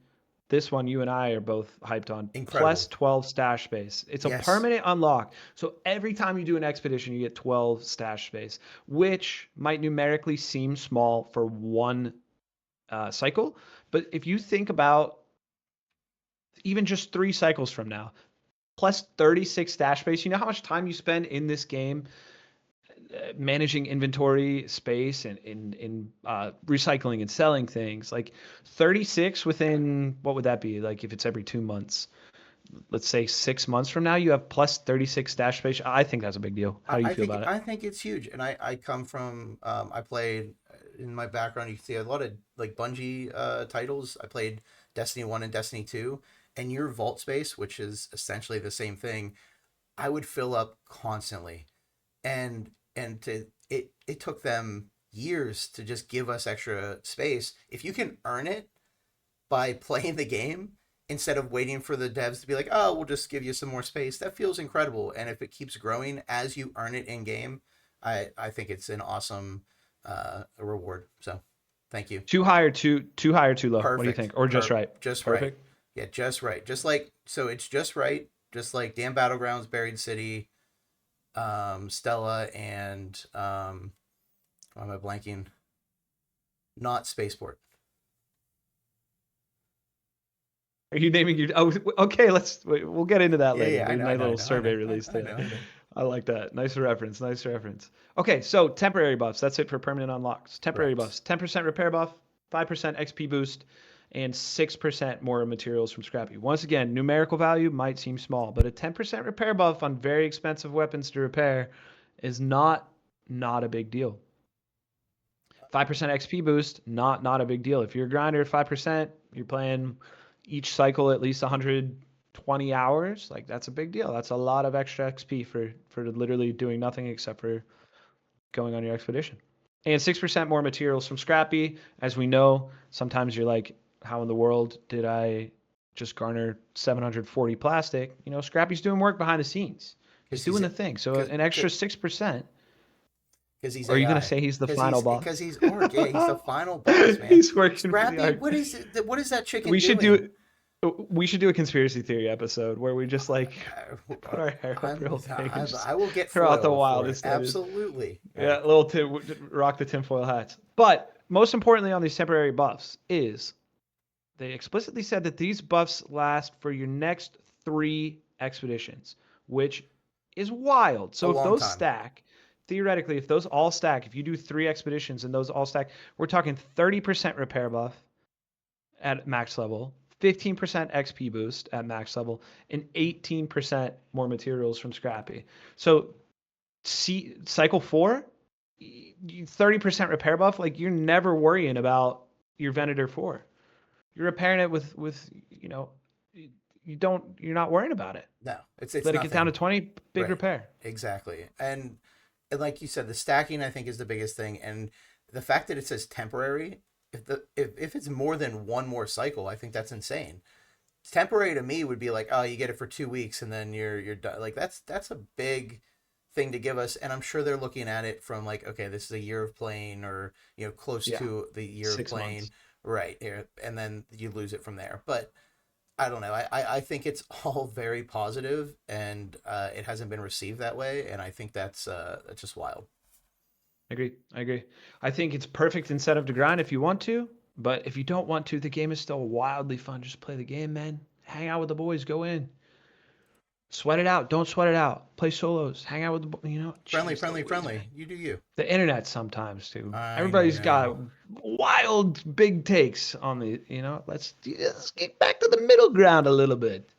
this one you and I are both hyped on. Plus incredible. 12 stash space. It's a Yes, permanent unlock. So every time you do an expedition, you get 12 stash space, which might numerically seem small for one cycle. But if you think about even just 3 cycles from now, plus 36 stash space, you know how much time you spend in this game managing inventory space and in recycling and selling things. Like 36 within, what would that be? Like if it's every 2 months, let's say 6 months from now, you have plus 36 stash space. I think that's a big deal. How do you I feel think about it? I think it's huge, and I come from I played in my background. You can see a lot of like Bungie titles. I played Destiny 1 and Destiny 2, and your vault space, which is essentially the same thing, I would fill up constantly, and to it took them years to just give us extra space. If you can earn it by playing the game instead of waiting for the devs to be like, oh, we'll just give you some more space. That feels incredible. And if it keeps growing as you earn it in game, I think it's an awesome reward. So thank you. Too high or too high or too low? What do you Perfect. think? Or just right? Just right. Perfect. Yeah, just right. Just like, so it's just right. Just like Damn Battlegrounds, Buried City, Stella, and why am I blanking? Not Spaceport. Are you naming your? Oh, okay. We'll get into that Yeah, later. yeah, I The know, I nice know, I little know, I know, survey release I today. know, I know. I like that. Nice reference. Nice reference. Okay, so temporary buffs. That's it for permanent unlocks. Temporary Correct. buffs. 10% repair buff, 5% XP boost, and 6% more materials from Scrappy. Once again, numerical value might seem small, but a 10% repair buff on very expensive weapons to repair is not a big deal. 5% XP boost, not a big deal. If you're a grinder at 5%, you're playing each cycle at least 120 hours. Like that's a big deal. That's a lot of extra XP for literally doing nothing except for going on your expedition. And 6% more materials from Scrappy. As we know, sometimes you're like, how in the world did I just garner 740 plastic? You know, Scrappy's doing work behind the scenes. He's Because he's doing the thing. So because an extra 6%. because he's Or are you gonna AI. say he's the Because final because boss? he's orc. Yeah, he's the final boss, man. He's working for the Scrappy, arc. what is it? What is that chicken We should doing? do we should do a conspiracy theory episode where we just like put our hair up real big and just I will get throw out the foil for it. wildest ideas. Absolutely. Yeah, rock the tinfoil hats. But most importantly on these temporary buffs is they explicitly said that these buffs last for your next 3 expeditions, which is wild. A So if long those time. stack, theoretically, if those all stack, if you do 3 expeditions and those all stack, we're talking 30% repair buff at max level, 15% XP boost at max level, and 18% more materials from Scrappy. So see cycle 4, 30% repair buff, like you're never worrying about your Venator 4. You're repairing it with you're not worrying about it. No, it's Let it get down to nothing. 20, big Right. repair. Exactly. And like you said, the stacking I think is the biggest thing, and the fact that it says temporary. If it's more than one more cycle, I think that's insane. Temporary to me would be like, oh, you get it for 2 weeks and then you're done. Like that's a big thing to give us, and I'm sure they're looking at it from like, okay, this is a year of playing, or close Yeah, to the year of 6 months. playing, right? And then you lose it from there. But I don't know. I think it's all very positive, and it hasn't been received that way, and I think that's just wild. I agree. I agree. I think it's perfect incentive to grind if you want to, but if you don't want to, the game is still wildly fun. Just play the game, man. Hang out with the boys. Go in. Sweat it out. Don't sweat it out. Play solos. Hang out with Friendly, Jeez friendly, Louise, friendly. man. You do you. The internet sometimes too. I Everybody's got know. wild big takes on let's get back to the middle ground a little bit.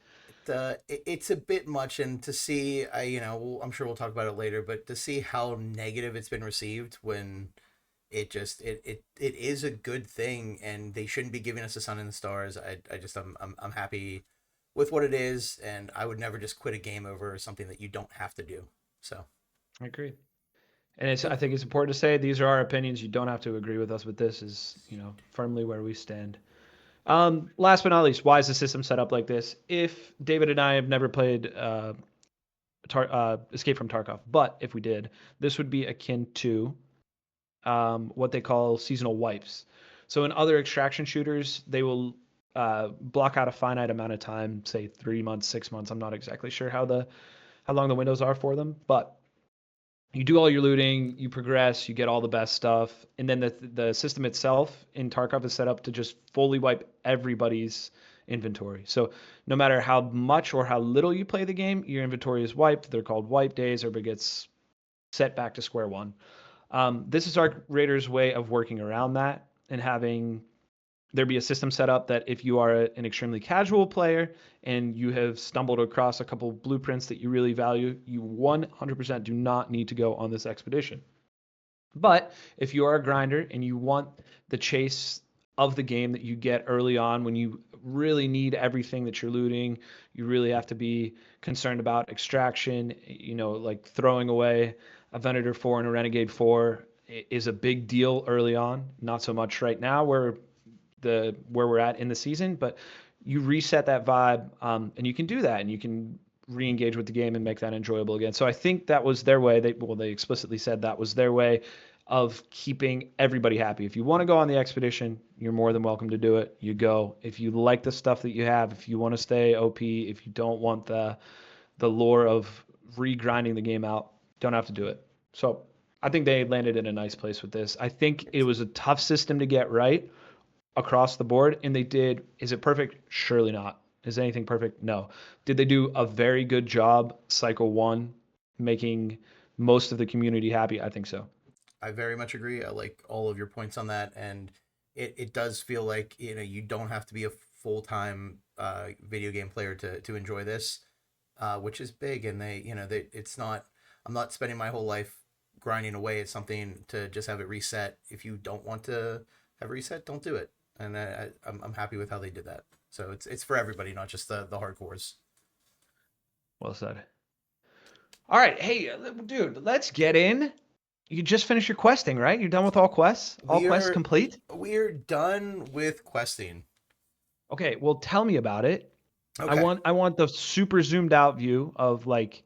It's a bit much, and to see, I'm sure we'll talk about it later, but to see how negative it's been received when it is a good thing, and they shouldn't be giving us the sun and the stars. I'm happy with what it is, and I would never just quit a game over something that you don't have to do. So, I agree. And I cool. think it's important to say these are our opinions. You don't have to agree with us, but this is, firmly where we stand. Last but not least, why is the system set up like this? If David and I have never played Escape from Tarkov, but if we did, this would be akin to what they call seasonal wipes. So in other extraction shooters, they will block out a finite amount of time, say 3 months, 6 months. I'm not exactly sure how long the windows are for them, but you do all your looting, you progress, you get all the best stuff, and then the system itself in Tarkov is set up to just fully wipe everybody's inventory. So no matter how much or how little you play the game, your inventory is wiped. They're called wipe days. Everybody gets set back to square one. This is our Raiders' way of working around that and having there be a system set up that if you are an extremely casual player and you have stumbled across a couple blueprints that you really value, you 100% do not need to go on this expedition. But if you are a grinder and you want the chase of the game that you get early on when you really need everything that you're looting, you really have to be concerned about extraction, like throwing away a Venator 4 and a Renegade 4 is a big deal early on. Not so much right now where we're at in the season, but you reset that vibe, and you can do that, and you can re-engage with the game and make that enjoyable again. So I think that was their way. They explicitly said that was their way of keeping everybody happy. If you want to go on the expedition, you're more than welcome to do it. You go. If you like the stuff that you have, if you want to stay OP, if you don't want the lore of re-grinding the game out, don't have to do it. So I think they landed in a nice place with this. I think it was a tough system to get right across the board, and they did. Is it perfect? Surely not. Is anything perfect? No. Did they do a very good job cycle one, making most of the community happy? I think so. I very much agree. I like all of your points on that, and it does feel like you don't have to be a full time video game player to enjoy this, which is big. And it's not. I'm not spending my whole life grinding away at something to just have it reset. If you don't want to have reset, don't do it. And I'm happy with how they did that. So it's for everybody, not just the hardcores. Well said. All right, hey, dude, let's get in. You just finished your questing, right? You're done with all quests? All We quests are complete? we're done with questing. Okay, well, tell me about it. I Okay. want I want the super zoomed out view of like,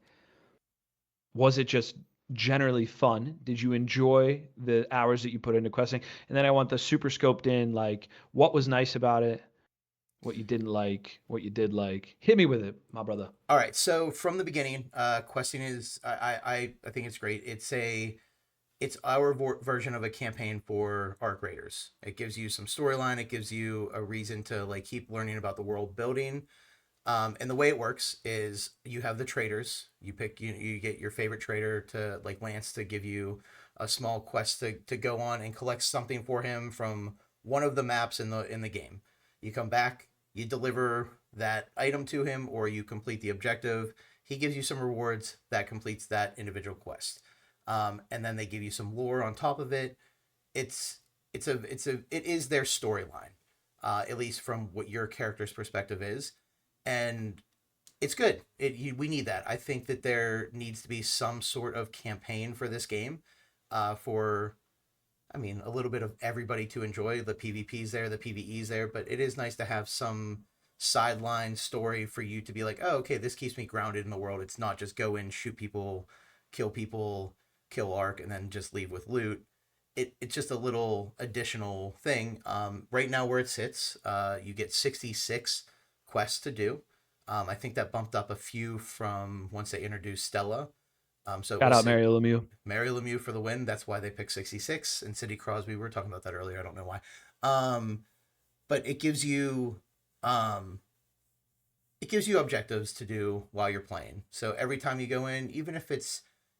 was it just generally fun? Did you enjoy the hours that you put into questing? And then I want the super scoped in, like, what was nice about it, what you didn't like, what you did like. Hit me with it, my brother. All right. So from the beginning, questing is I think it's great. It's our version of a campaign for Arc Raiders. It gives you some storyline. It gives you a reason to like keep learning about the world building. And the way it works is you have the traders. You get your favorite trader to like Lance to give you a small quest to go on and collect something for him from one of the maps in the game. You come back, you deliver that item to him, or you complete the objective. He gives you some rewards that completes that individual quest, and then they give you some lore on top of it. It's it is their storyline, at least from what your character's perspective is, and it's good. We need that. I think that there needs to be some sort of campaign for this game, for I mean a little bit of everybody to enjoy. The PvP's there, the PvE's there, but it is nice to have some sideline story for you to be like, oh, okay, this keeps me grounded in the world. It's not just go in, shoot people, kill arc, and then just leave with loot. It's just a little additional thing. Right now, where it sits, you get 66 quests to do. I think that bumped up a few from once they introduced Stella. So it Shout was out Mario Lemieux. Mary Lemieux for the win. That's why they picked 66. And Sidney Crosby, we were talking about that earlier. I don't know why. Um, but um, it gives you objectives to do while you're playing. So every time you go in, even if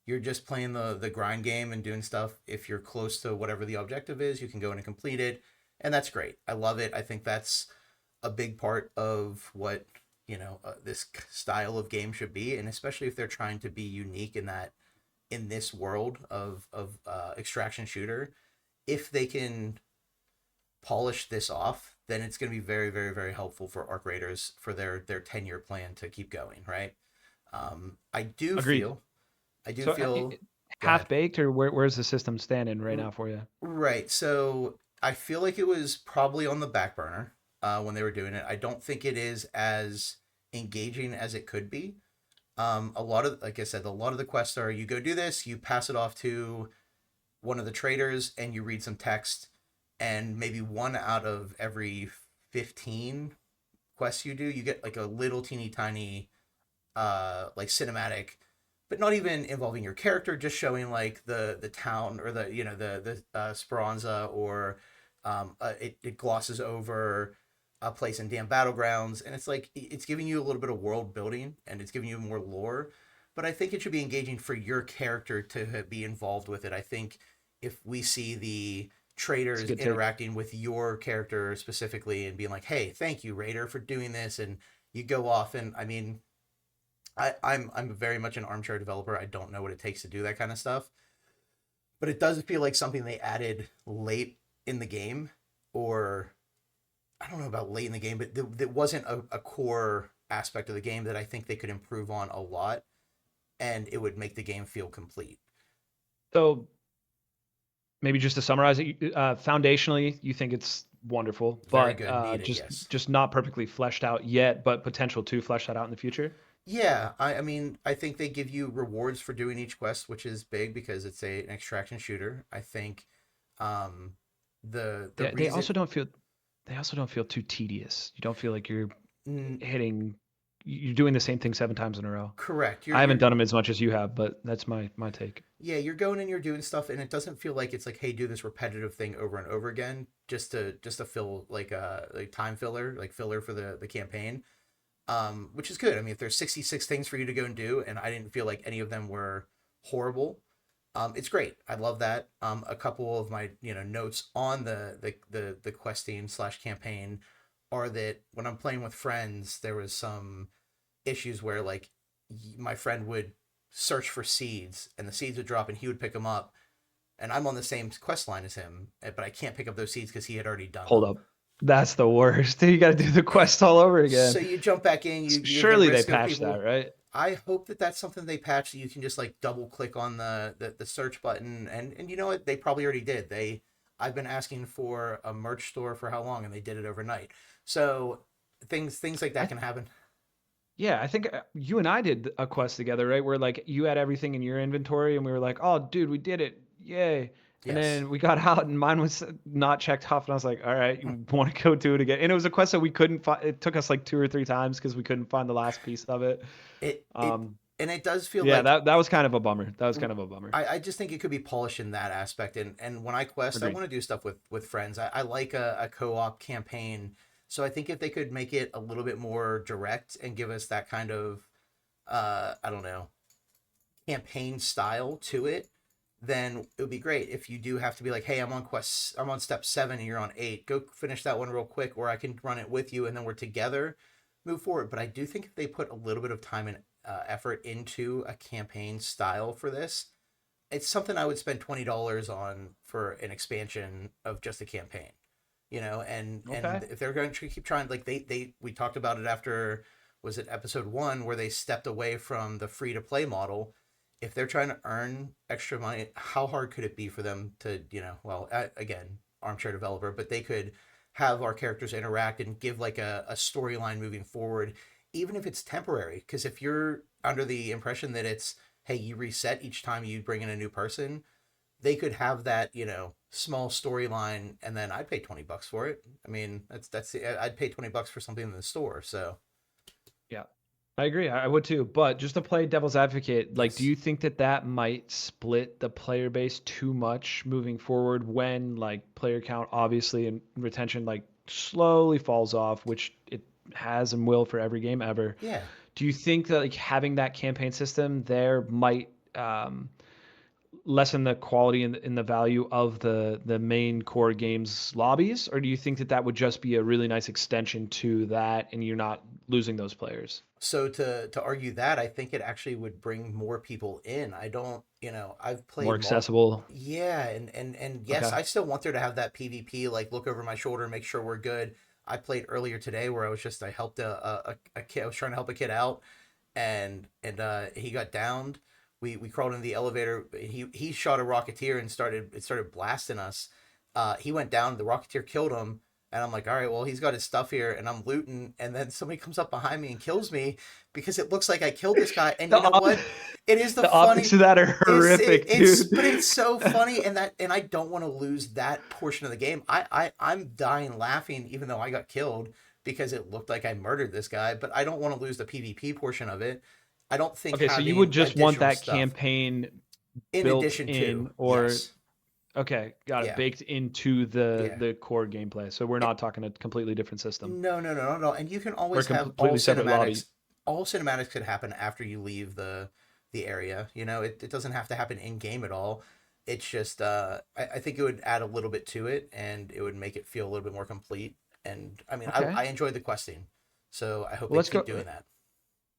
you're just playing the grind game and doing stuff, if you're close to whatever the objective is, you can go in and complete it, and that's great. I love it. I think that's a big part of what this style of game should be, and especially if they're trying to be unique in this world of extraction shooter, if they can polish this off, then it's going to be very, very, very helpful for Arc Raiders for their 10-year plan to keep going, right? I do Agreed. feel, I do So feel, Go half ahead. baked, or where's the system standing right now for you? Right. So I feel like it was probably on the back burner when they were doing it. I don't think it is as engaging as it could be. A lot of, like I said, a lot of the quests are you go do this, you pass it off to one of the traders, and you read some text, and maybe one out of every 15 quests you do, you get like a little teeny tiny like cinematic but not even involving your character, just showing like the town or the the Speranza, or it glosses over a place in damn battlegrounds, and it's like it's giving you a little bit of world building and it's giving you more lore. But I think it should be engaging for your character to be involved with it. I think if we see the It's a traders good take. interacting with your character specifically and being like, "Hey, thank you, Raider, for doing this," and you go off, and I mean, I'm very much an armchair developer. I don't know what it takes to do that kind of stuff, but it does feel like something they added late in the game, or I don't know about late in the game, but there wasn't a core aspect of the game that I think they could improve on a lot, and it would make the game feel complete. So maybe just to summarize it, foundationally, you think it's wonderful, Very but good, need it, just yes. just not perfectly fleshed out yet, but potential to flesh that out in the future. Yeah, I mean, I think they give you rewards for doing each quest, which is big because it's an extraction shooter. I think um, the They reason also don't feel too tedious. You don't feel like you're n- hitting you're doing the same thing 7 times in a row. correct, I haven't you're done them as much as you have, but that's my take. yeah, you're going and you're doing stuff, and it doesn't feel like it's like, hey, do this repetitive thing over and over again, just to fill like time filler, like filler for the campaign. Which is good. I mean, if there's 66 things for you to go and do, and I didn't feel like any of them were horrible, it's great. I love that. A couple of my notes on the questing slash campaign are that when I'm playing with friends, there was some issues where like my friend would search for seeds, and the seeds would drop, and he would pick them up, and I'm on the same quest line as him, but I can't pick up those seeds because he had already done Hold them. up. That's the worst. You got to do the quest all over again. So you jump back in, you have the Surely they risk of patched that, people. right? I hope that that's something they patch, so you can just like double click on the search button, and you know what, they probably already did. I've been asking for a merch store for how long, and they did it overnight. So things like that I can happen. Yeah, I think you and I did a quest together, right? Where like you had everything in your inventory, and we were like, "Oh, dude, we did it! Yay!" And Yes. then we got out, and mine was not checked off, and I was like, "All right, you want to go do it again?" And it was a quest that we couldn't find. It took us like 2 or 3 times because we couldn't find the last piece of it. It Um, and it does feel yeah, like that was kind of a bummer. That was kind of a bummer. I just think it could be polished in that aspect. And when I quest, I Agreed. want to do stuff with friends. I like a co-op campaign. So I think if they could make it a little bit more direct and give us that kind of I don't know, campaign style to it, then it would be great. If you do have to be like, hey, I'm on step 7 and you're on 8, go finish that one real quick, or I can run it with you and then we're together, move forward. But I do think if they put a little bit of time and effort into a campaign style for this, it's something I would spend $20 on for an expansion of just a campaign. And Okay. if they're going to keep trying, like we talked about it after, was it episode 1, where they stepped away from the free to play model. If they're trying to earn extra money, how hard could it be for them to, well, again, armchair developer, but they could have our characters interact and give like a storyline moving forward, even if it's temporary. Because if you're under the impression that it's, hey, you reset each time you bring in a new person, they could have that, small storyline, and then I'd pay $20 for it. I mean, I'd pay $20 for something in the store. So Yeah, I agree. I would too. But just to play devil's advocate, like, do yes, you think that that might split the player base too much moving forward when like player count obviously and retention like slowly falls off, which it has and will for every game ever? yeah. Do you think that like having that campaign system there might lessen the quality and the value of the main core games lobbies, or do you think that that would just be a really nice extension to that and you're not losing those players? So to argue that, I think it actually would bring more people in. I don't, I've More played accessible. yeah, and yes, Okay. I still want there to have that PvP, like look over my shoulder, make sure we're good. I played earlier today where I helped a kid. I was trying to help a kid out, and he got downed. We crawled in the elevator. He shot a rocketeer and started blasting us. He went down. The rocketeer killed him, and I'm like, all right, well, he's got his stuff here, and I'm looting, and then somebody comes up behind me and kills me because it looks like I killed this guy. And The you know op- what? It is the the optics funny. of that are horrific, dude. But it's so funny, and I don't want to lose that portion of the game. I'm dying laughing even though I got killed because it looked like I murdered this guy, but I don't want to lose the PvP portion of it. I don't think Okay, so you would having just want additional that stuff campaign in built addition to, in, or yes, okay, got it, yeah, baked into the yeah. the core gameplay. So we're It, not talking a completely different system. no, no, no, no, no. And you can We're always have all completely separate cinematics. lobby. All cinematics could happen after you leave the area. You know, it doesn't have to happen in game at all. It's just I think it would add a little bit to it, and it would make it feel a little bit more complete. And I mean, Okay. I enjoy the questing, so I hope Well, they let's go. keep doing that.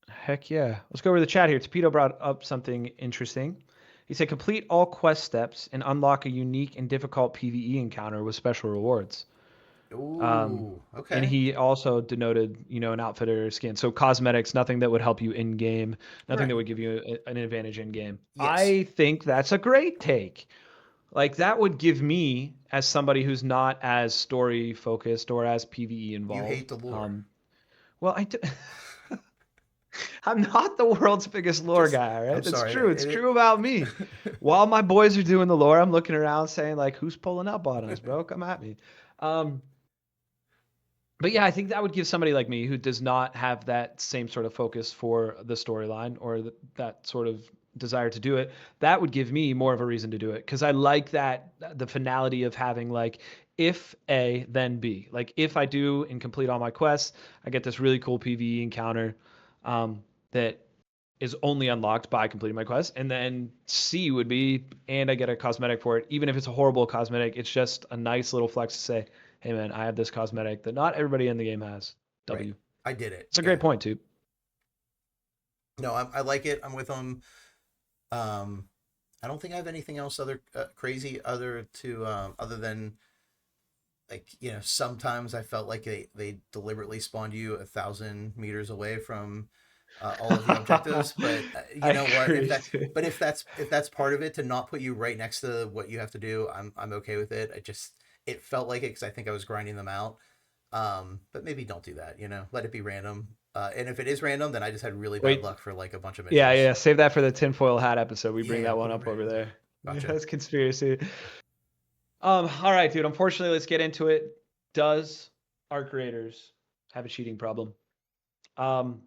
Heck yeah. Let's go over the chat here. Tapito brought up something interesting. He said, complete all quest steps and unlock a unique and difficult PvE encounter with special rewards. Um, Ooh, and okay, he also denoted, an outfitter skin. So cosmetics, nothing that would help you in game, nothing that right, would give you an advantage in game. yes. I think that's a great take. Like that would give me, as somebody who's not as story focused or as PvE You hate involved, the lore. well, I'm not the world's biggest lore Just, guy, I'm right? That's sorry. true. It's true about me. While my boys are doing the lore, I'm looking around saying like, "Who's pulling up on us, bro? Come at me." Um, but yeah, I think that would give somebody like me who does not have that same sort of focus for the storyline or that sort of desire to do it, that would give me more of a reason to do it because I like that the finality of having like if A then B. Like if I do and complete all my quests, I get this really cool PvE encounter that is only unlocked by completing my quest. And then C would be, and I get a cosmetic for it. Even if it's a horrible cosmetic, it's just a nice little flex to say, hey man, I have this cosmetic that not everybody in the game has. Right, W. I did it. It's a Yeah. great point, too. No, I like it. I'm with them. Um, I don't think I have anything else other crazy other than like sometimes I felt like they deliberately spawned you 1,000 meters away from all of the objectives, but you I know what, agree, too. if that's part of it to not put you right next to what you have to do, I'm okay with it. It felt like it because I think I was grinding them out. But maybe don't do that, let it be random. And if it is random, then I just had really bad Wait, luck for like a bunch of yeah, missions. yeah. Save that for the tinfoil hat episode. We bring Yeah, that one we'll up bring over it there. there. Gotcha. That's conspiracy. All right, dude. Unfortunately, let's get into it. Does our creators have a cheating problem? Um,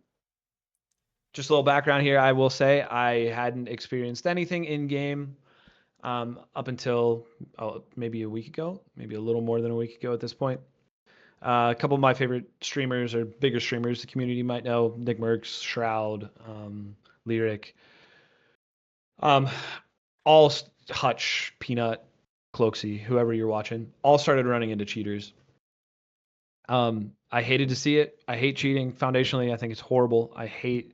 just a little background here. I will say I hadn't experienced anything in game up until maybe a week ago, maybe a little more than a week ago at this point. A couple of my favorite streamers or bigger streamers the community might know, Nick Merckx, Shroud, Lyric, um, all Hutch, Peanut, Cloaksy, whoever you're watching, all started running into cheaters. I hated to see it. I hate cheating. Foundationally, I think it's horrible. I hate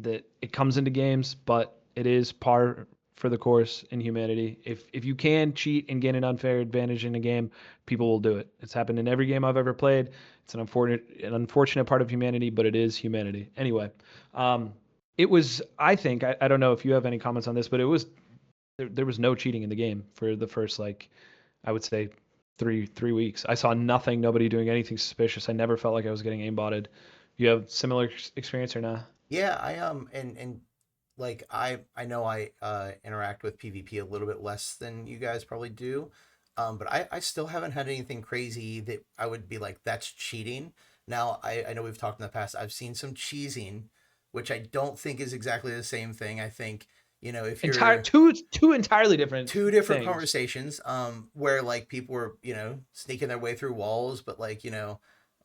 that it comes into games, but it is par for the course in humanity. If you can cheat and gain an unfair advantage in a game, people will do it. It's happened in every game I've ever played. It's an unfortunate part of humanity, but it is humanity. Anyway, um, it was. I think I don't know if you have any comments on this, but it was there was no cheating in the game for the first like I would say three weeks. I saw nothing, nobody doing anything suspicious. I never felt like I was getting aimbotted. You have similar experience or not? Yeah, I and like I know I interact with PvP a little bit less than you guys probably do. But I still haven't had anything crazy that I would be like that's cheating. Now I know we've talked in the past. I've seen some cheesing, which I don't think is exactly the same thing. I think, if Entire you're two entirely different two different things. conversations where like people were sneaking their way through walls, but like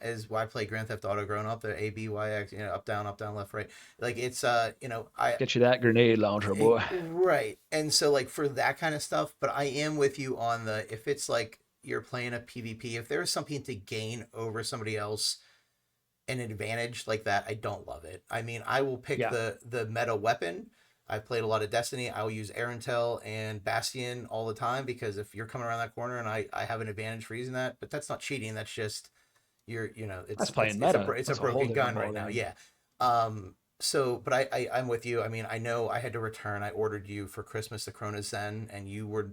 as I play Grand Theft Auto growing up, the ABYX, up down left right, like it's I Get you that grenade launcher, boy. right. And so like for that kind of stuff, but I am with you on the if it's like you're playing a PvP, if there's something to gain over somebody else, an advantage like that, I don't love it. I mean, I will pick Yeah, the meta weapon. I've played a lot of Destiny. I will use Arantel and Bastion all the time because if you're coming around that corner and I have an advantage for using that, but that's not cheating. That's just that's it's playing meta. it's a That's a whole broken different gun right now. ballgame. Yeah. So but I'm with you. I mean, I know I had to return. I ordered you for Christmas the Corona Zen and you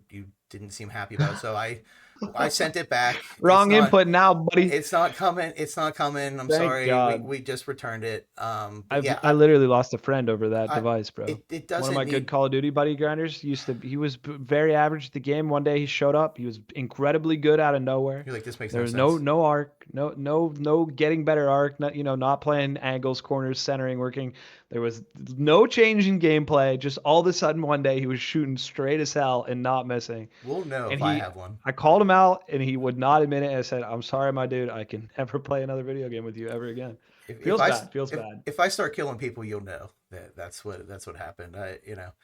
didn't seem happy about it. So I sent it back. Wrong input now, buddy. It's not coming. It's not coming. I'm Thank sorry. God. We just returned it. But I've yeah, I literally lost a friend over that I device, bro. it One of doesn't my good need. Call of Duty buddy grinders he was very average at the game. One day he showed up. He was incredibly good out of nowhere. You're like this makes There no was no sense. no arc, no getting better arc, not playing angles, corners, centering, working. There was no change in gameplay. Just all of a sudden one day he was shooting straight as hell and not missing. We'll know And if I have one. I called him out and he would not admit it. I said, "I'm sorry, my dude. I can never play another video game with you ever again." If Feels I bad. Feels bad. if I start killing people, you'll know that that's what happened.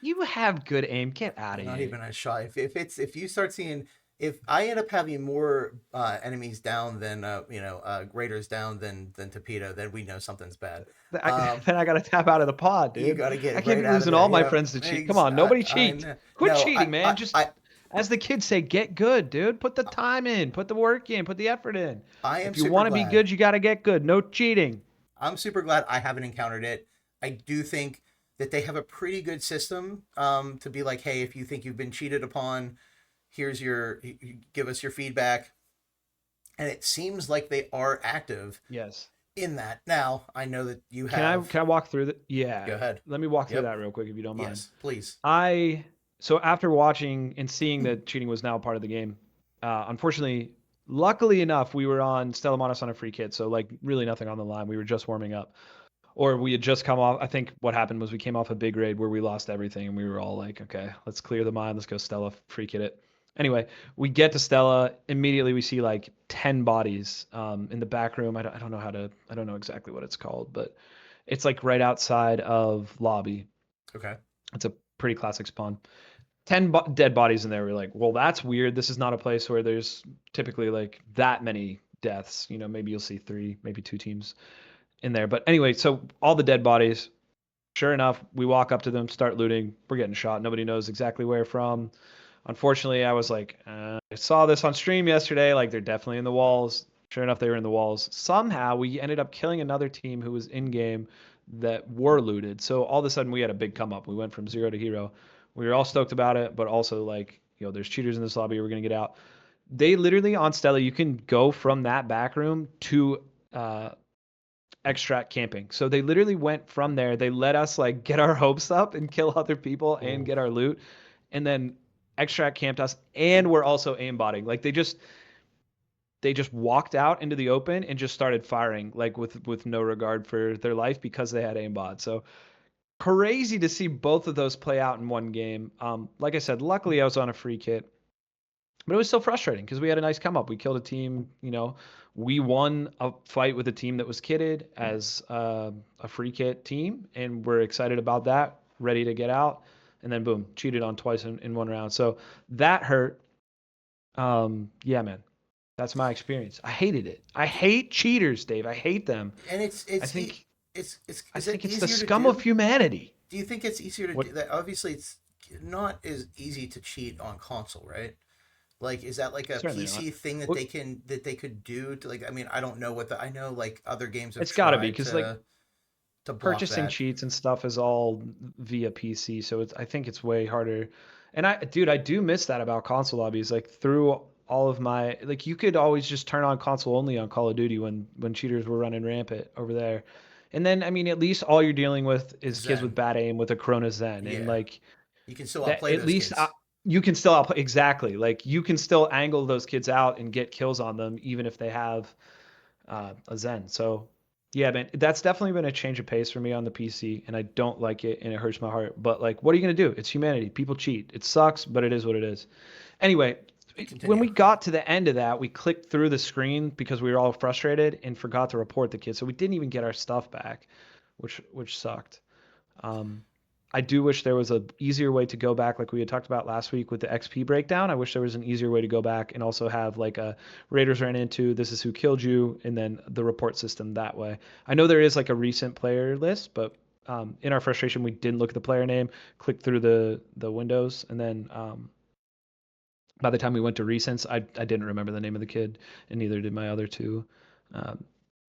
You have good aim. Get out of Not here. even a shot. If you start seeing, if I end up having more enemies down than graders down than torpedo, then we know something's bad. Um, Then I got to tap out of the pod, you dude. got to I get can't right be out of losing there. all my Yeah, friends to cheat. Come on, nobody I cheat. know. Quit No, cheating, man. Just I as the kids say, get good, dude. Put the time in, put the work in, put the effort in. I am If you super want to be glad. good, you got to get good. No cheating. I'm super glad I haven't encountered it. I do think that they have a pretty good system to be like, hey, if you think you've been cheated upon, here's give us your feedback. And it seems like they are active Yes. in that. Now, I know that you Can I have. can I walk through the Go Yeah. ahead. Let me walk through Yep. that real quick if you don't mind. Yes, please. I So after watching and seeing that cheating was now part of the game, unfortunately, luckily enough, we were on Stella Maris on a free kit, so like really nothing on the line. We were just warming up, or we had just come off. I think what happened was we came off a big raid where we lost everything, and we were all like, okay, let's clear the mine, let's go Stella, free kit it. Anyway, we get to Stella. Immediately, we see like 10 bodies in the back room. I don't know I don't know exactly what it's called, but it's like right outside of lobby. Okay. It's a pretty classic spawn. 10 dead bodies in there. We're like, well, that's weird. This is not a place where there's typically like that many deaths. You know, maybe you'll see three, maybe two teams in there. But anyway, so all the dead bodies. Sure enough, we walk up to them, start looting. We're getting shot. Nobody knows exactly where from. Unfortunately, I was like, I saw this on stream yesterday. Like, they're definitely in the walls. Sure enough, they were in the walls. Somehow, we ended up killing another team who was in game that were looted. So all of a sudden, we had a big come up. We went from zero to hero. We were all stoked about it, but also like, there's cheaters in this lobby. We're gonna get out. They literally on Stella, you can go from that back room to uh, extract camping. So they literally went from there. They let us like get our hopes up and kill other people and Oh, get our loot, and then extract camped us. And we're also aimbotting. Like they just walked out into the open and just started firing like with no regard for their life because they had aimbot. So crazy to see both of those play out in one game. Like I said, luckily I was on a free kit, but it was still frustrating because we had a nice come up. We killed a team. We won a fight with a team that was kitted as a free kit team, and we're excited about that, ready to get out. And then boom, cheated on twice in one round. So that hurt. Yeah, man, that's my experience. I hated it. I hate cheaters, Dave. I hate them. and I think it's I is it think it's the easier to scum of do? humanity. Do you think it's easier to What? do that? Obviously, it's not as easy to cheat on console, right? Like, is that like a Certainly not. PC thing that What? they could do to, like? I mean, I don't know I know like other games have It's got to be tried because like to block purchasing that. cheats and stuff is all via PC, so I think it's way harder. And I do miss that about console lobbies. Like through all of my like, you could always just turn on console only on Call of Duty when cheaters were running rampant over there. And then I mean, at least all you're dealing with is kids with Zen, bad aim with a Corona Zen, and yeah, like you can still that outplay at those least kids. you can still exactly like you can still angle those kids out and get kills on them even if they have a Zen. So yeah, man, that's definitely been a change of pace for me on the PC, and I don't like it, and it hurts my heart. But like, what are you gonna do? It's humanity. People cheat. It sucks, but it is what it is. Anyway, when Continue. we got to the end of that, we clicked through the screen because we were all frustrated and forgot to report the kid, so we didn't even get our stuff back, which sucked. Um, I do wish there was a easier way to go back, like we had talked about last week with the XP breakdown. I wish there was an easier way to go back and also have like a Raiders ran into, this is who killed you, and then the report system that way. I know there is like a recent player list, but in our frustration, we didn't look at the player name, click through the windows, and then by the time we went to recents, I didn't remember the name of the kid, and neither did my other two um,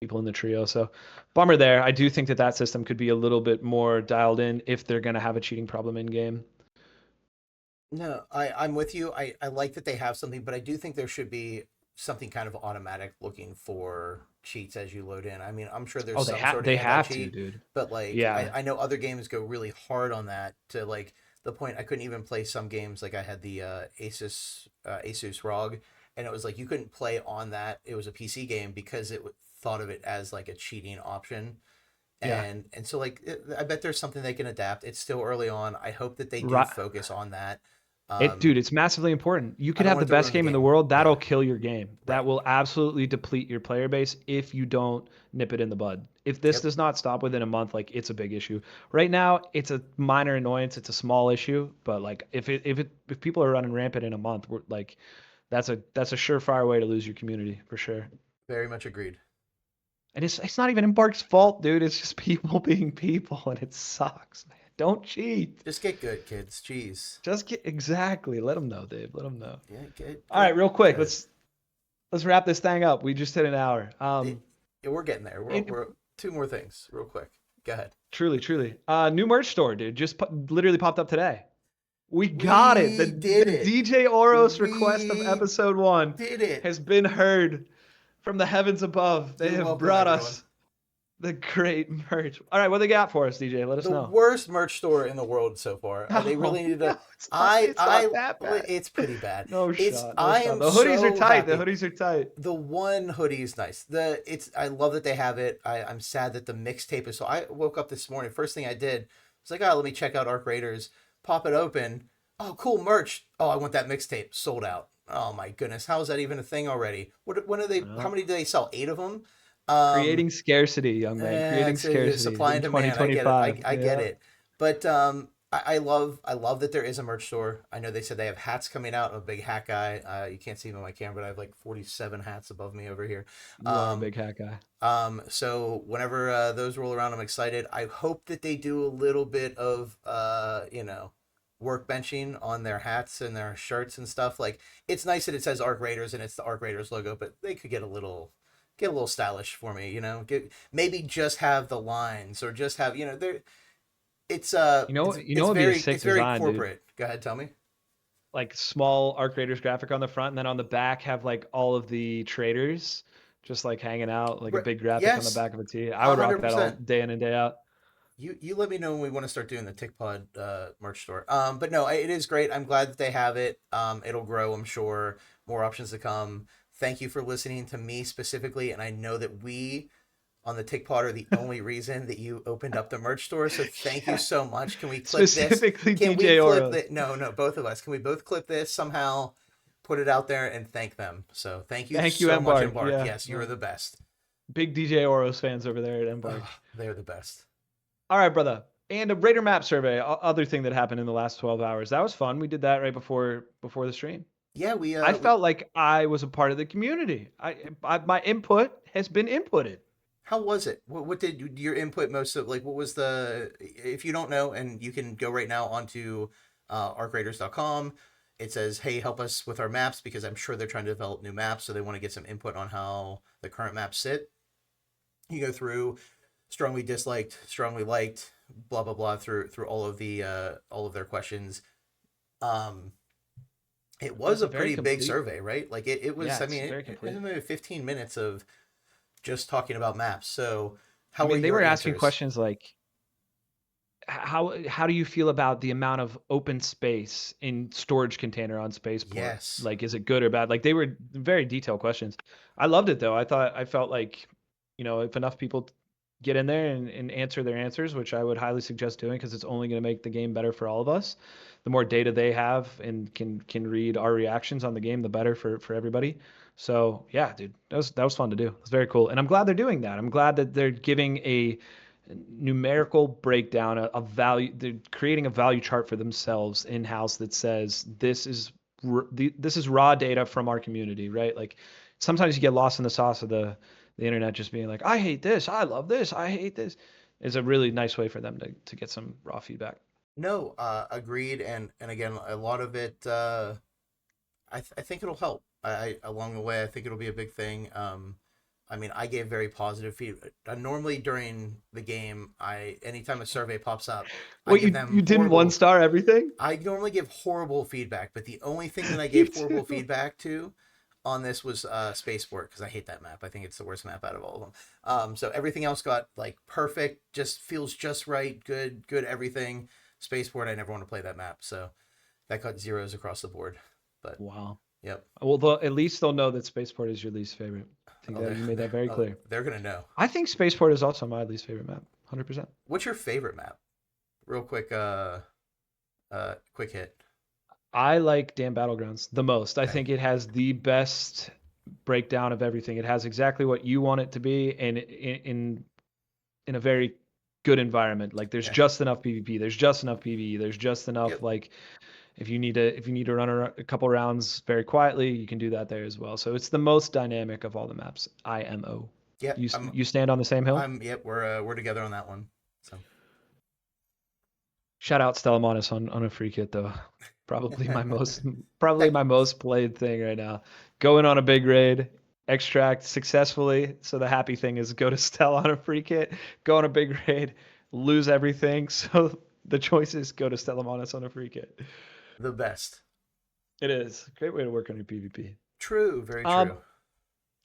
people in the trio. So bummer there. I do think that system could be a little bit more dialed in if they're going to have a cheating problem in game. No, I'm with you. I like that they have something, but I do think there should be something kind of automatic looking for cheats as you load in. I mean, I'm sure there's Oh, some sort of they have to, anti-cheat, dude. but like Yeah. I know other games go really hard on that to like the point I couldn't even play some games. Like I had the Asus ROG, and it was like you couldn't play on that. It was a PC game because thought of it as like a cheating option. Yeah. And so like I bet there's something they can adapt. It's still early on. I hope that they do Right. focus on that. Dude, Um, it's massively important. You I could don't have want the it to best ruin the game in the game. world. That'll Yeah, kill your game. That right. will absolutely deplete your player base if you don't nip it in the bud. If this Yep. does not stop within a month, like it's a big issue. Right now, it's a minor annoyance. It's a small issue, but like if people are running rampant in a month, we're like that's a surefire way to lose your community for sure. Very much agreed. And it's not even Embark's fault, dude. It's just people being people, and it sucks, man. Don't cheat. Just get good, kids. Jeez. Just get exactly. Let them know, Dave. Let them know. Yeah, All right, real quick. good. Let's wrap this thing up. We just hit an hour. Yeah, we're getting there. And We're two more things, real quick. Go ahead. truly, truly, new merch store, dude. Just literally popped up today. We got it. We The did it. DJ Oros request of We episode 1 did it. has been heard from the heavens above. They You're have welcome, brought everyone. us the great merch. All right, what they got for us, DJ? Let us The know. worst merch store in the world so far. They No, really need no, to. it's not. It's not that bad. It's pretty bad. No It's. shot. No I shot. am The hoodies are so tight. The happy. hoodies are tight. The one hoodie is nice. I love that they have it. I'm sad that the mixtape is so. I woke up this morning. First thing I did was like, oh, let me check out Arc Raiders. Pop it open. Oh, cool merch. Oh, I want that mixtape. Sold out. Oh my goodness, how is that even a thing already? When are they? How Well, many do they sell? 8 of them. creating scarcity, young man. Creating It's scarcity supply and in demand. I get it. 2025. I get Yeah. it. But I love that there is a merch store. I know they said they have hats coming out. I'm a big hat guy. You can't see them on my camera, but I have like 47 hats above me over here. You are a Um, big hat guy. so whenever those roll around, I'm excited. I hope that they do a little bit of workbenching on their hats and their shirts and stuff. Like it's nice that it says Arc Raiders and it's the Arc Raiders logo, but they could get a little stylish for me. Maybe just have the lines or just have there. You know what'd be a sick It's very design, dude. corporate. Go ahead, tell me. Like small Arc Raiders graphic on the front, and then on the back have like all of the traders just like hanging out, like a big graphic on the Yes, back of a tee. I a would hundred rock that all percent. day in and day out. You let me know when we want to start doing the TickPod merch store. But no, it is great. I'm glad that they have it. It'll grow, I'm sure. More options to come. Thank you for listening to me specifically, and I know that we on the TickPod are the only reason that you opened up the merch store. So thank you Yeah. so much. Can we clip this? Specifically Can we DJ clip Oros. that? No, no, both of us. Can we both clip this somehow? Put it out there and thank them. So thank you Thank you, so much, Embark. Embark. Yeah. Yes, you're the best. Big DJ Oros fans over there at Oh, Embark. they're the best. All right, brother. And a Raider map survey, other thing that happened in the last 12 hours. That was fun. We did that right before the stream. Yeah, I we felt like I was a part of the community. My input has been inputted. how was it? What did your input most of like? What was the? If you don't know, and you can go right now onto arcraiders.com. It says, "Hey, help us with our maps," because I'm sure they're trying to develop new maps, so they want to get some input on how the current maps sit. You go through strongly disliked, strongly liked, blah blah blah through all of their questions. Um, it was It's a a very pretty big complete. survey, right? Like it was. Yeah, I it's mean, very it was complete. maybe 15 minutes of just talking about maps. So, I how were mean, they your were asking answers? questions like, how do you feel about the amount of open space in storage container on spaceport? Yes. Like, is it good or bad? Like, they were very detailed questions. I loved it though. I felt like, if enough people get in there and answer their answers, which I would highly suggest doing because it's only going to make the game better for all of us. The more data they have and can read our reactions on the game, the better for everybody. So yeah, dude, that was fun to do. It's very cool, and I'm glad they're doing that. I'm glad that they're giving a numerical breakdown of value. They're creating a value chart for themselves in house that says this is raw data from our community, right? Like sometimes you get lost in the sauce of the internet, just being like, I hate this, I love this, I hate this. Is a really nice way for them to get some raw feedback. No, agreed. And again, a lot of it, I think it'll help. Along the way, I think it'll be a big thing. I mean, I gave very positive feedback. Normally during the game, anytime a survey pops up, I What give you them didn't one horrible. star everything? I normally give horrible feedback, but the only thing that I You gave horrible too. feedback to on this was Spaceport because I hate that map. I think it's the worst map out of all of them. So everything else got like perfect, just feels just right, good everything. Spaceport, I never want to play that map, so that got zeros across the board. But Wow. yep. Well, at least they'll know that Spaceport is your least favorite. I think Oh, that you made that very clear. they're gonna know. I think Spaceport is also my least favorite map. 100%. What's your favorite map? Real quick, quick hit. I like Damn Battlegrounds the most. I Okay. think it has the best breakdown of everything. It has exactly what you want it to be, and in a very good environment. Like there's Yeah. just enough PvP, there's just enough PvE, there's just enough Yep. like if you need to run a couple rounds very quietly, you can do that there as well. So it's the most dynamic of all the maps. IMO. Yep. You stand on the same hill? Yep. We're together on that one. So. Shout out Stellamontis on a free kit though. Probably Tech, my most played thing right now. Going on a big raid, extract successfully. So the happy thing is go to Stella on a free kit, go on a big raid, lose everything. So the choice is go to Stellamontis on a free kit. the best. It is. Great way to work on your PvP. True. Very Um, true.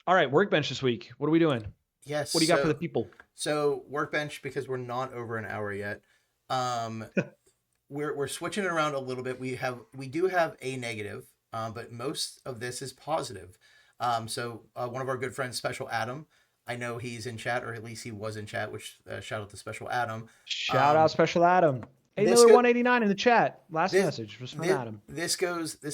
all right, workbench this week. What are we doing? Yes. What do you got for the people? So workbench, because we're not over an hour yet. Um, we're switching it around a little bit. We do have a negative, but most of this is positive. One of our good friends, Special Adam, I know he's in chat, or at least he was in chat. Which shout out to Special Adam. Shout out Um, Special Adam. A this Miller go 189 in the chat. Last this message was from this Adam. this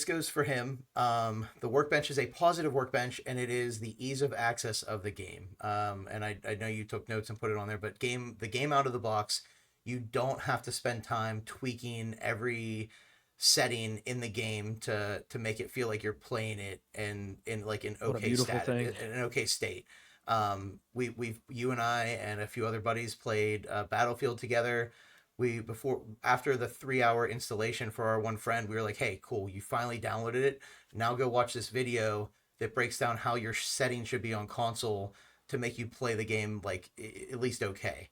goes for him. The workbench is a positive workbench, and it is the ease of access of the game. And I know you took notes and put it on there, but the game out of the box, you don't have to spend time tweaking every setting in the game to make it feel like you're playing it and in like an What a okay beautiful stat thing. in an okay state. We've you and I and a few other buddies played Battlefield together. We before after the 3 hour installation for our one friend, we were like, hey, cool, you finally downloaded it. Now go watch this video that breaks down how your settings should be on console to make you play the game like at least okay.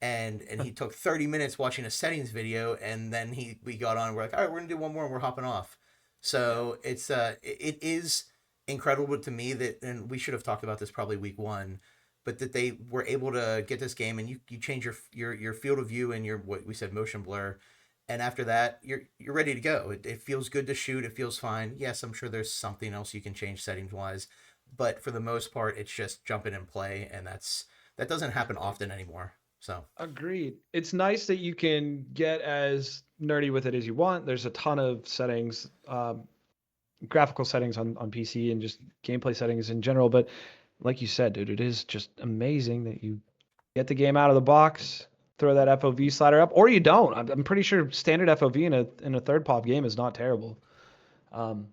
And he took 30 minutes watching a settings video, and then we got on. We're like, all right, we're gonna do one more, and we're hopping off. So it is incredible to me that, and we should have talked about this probably week one, but that they were able to get this game, and you change your field of view and your what we said motion blur, and after that you're ready to go. It feels good to shoot. It feels fine. Yes, I'm sure there's something else you can change settings wise, but for the most part, it's just jump in and play, and that doesn't happen often anymore. So Agreed. It's nice that you can get as nerdy with it as you want. There's a ton of settings, graphical settings on PC and just gameplay settings in general. But like you said, dude, it is just amazing that you get the game out of the box, throw that FOV slider up, or you don't. I'm pretty sure standard FOV in a third pop game is not terrible. Um,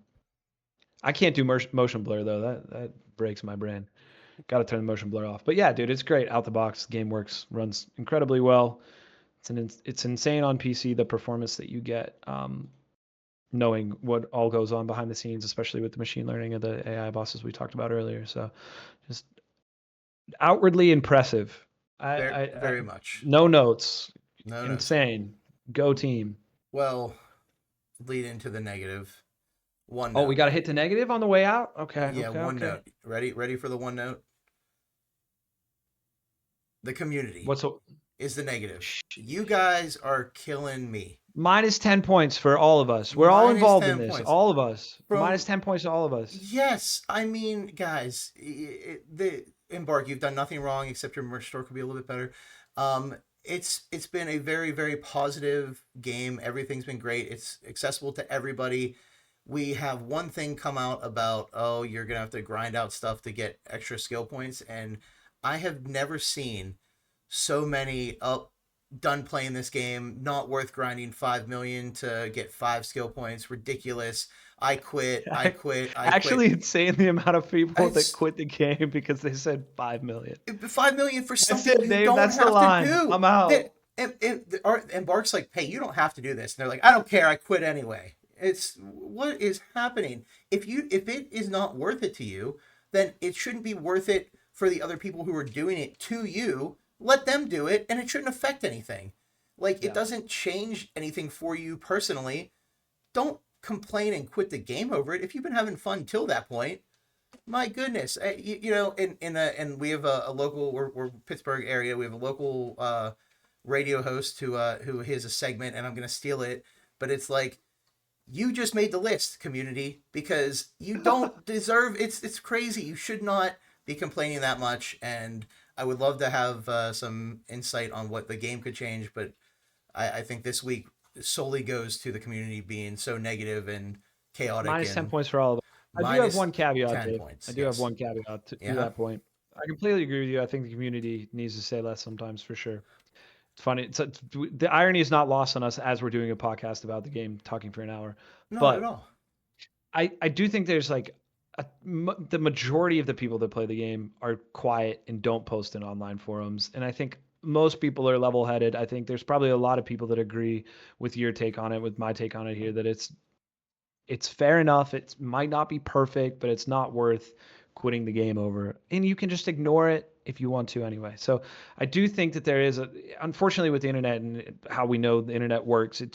I can't do motion blur though. That breaks my brain. Got to turn the motion blur off. But yeah, dude, it's great out the box. Game works, runs incredibly well. It's insane on PC the performance that you get, knowing what all goes on behind the scenes, especially with the machine learning of the AI bosses we talked about earlier. So just outwardly impressive. very very much. No notes. No notes. Insane. Go team. Well, lead into the negative. One Oh, we note. got to hit the negative on the way out. Okay. Yeah, Okay. one Okay. note. Ready for the one note? The community What's a, is the negative. You guys are killing me. minus 10 points for all of us? We're all Minus involved in 10 this. points. All of us. From Minus 10 points to all of us. Yes, I mean, guys, the Embark, you've done nothing wrong except your merch store could be a little bit better. It's been a very very positive game. Everything's been great. It's accessible to everybody. We have one thing come out about, oh, you're gonna have to grind out stuff to get extra skill points, and I have never seen so many done playing this game, not worth grinding 5 million to get 5 skill points. Ridiculous. I quit. I quit. I quit. Actually, insane the amount of people that It's quit the game because they said 5 million. 5 million for That's something it, you Dave. don't That's the have to line. do. I'm out. That and Bark's like, hey, you don't have to do this. And they're like, I don't care. I quit anyway. It's what is happening. If it is not worth it to you, then it shouldn't be worth it for the other people who are doing it to you. Let them do it, and it shouldn't affect anything. Like it Yeah. doesn't change anything for you personally. Don't complain and quit the game over it. If you've been having fun till that point, my goodness, you know, and we have a local, we're Pittsburgh area. We have a local radio host who has a segment, and I'm gonna steal it, but it's like, you just made the list, community, because you don't deserve. It's crazy. You should not be complaining that much, and I would love to have some insight on what the game could change, but I think this week solely goes to the community being so negative and chaotic Minus 10 and points for all of them. I do have minus one caveat, 10 Dave. I points. do have Yes. one caveat to Yeah. that point. I completely agree with you. I think the community needs to say less sometimes for sure. It's funny. The irony is not lost on us as we're doing a podcast about the game, talking for an hour. Not at But all. I do think there's like the majority of the people that play the game are quiet and don't post in online forums. And I think most people are level headed. I think there's probably a lot of people that agree with your take on it, with my take on it here, that it's fair enough. It might not be perfect, but it's not worth quitting the game over. And you can just ignore it if you want to anyway. So I do think that there is unfortunately with the internet and how we know the internet works, it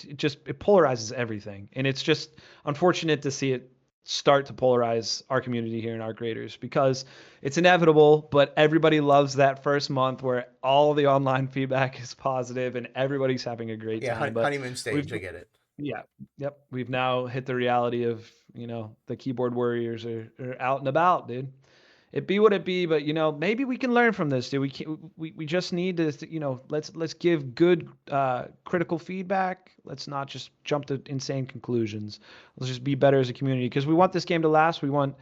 polarizes everything. And it's just unfortunate to see it start to polarize our community here in our creators because it's inevitable, but everybody loves that first month where all the online feedback is positive and everybody's having a great Yeah, time. But honeymoon we've stage. I get it. yeah. Yep. We've now hit the reality of, the keyboard warriors are out and about, dude. It be what it be, but maybe we can learn from this, dude. We just need to, let's give good critical feedback. Let's not just jump to insane conclusions. Let's just be better as a community because we want this game to last. We want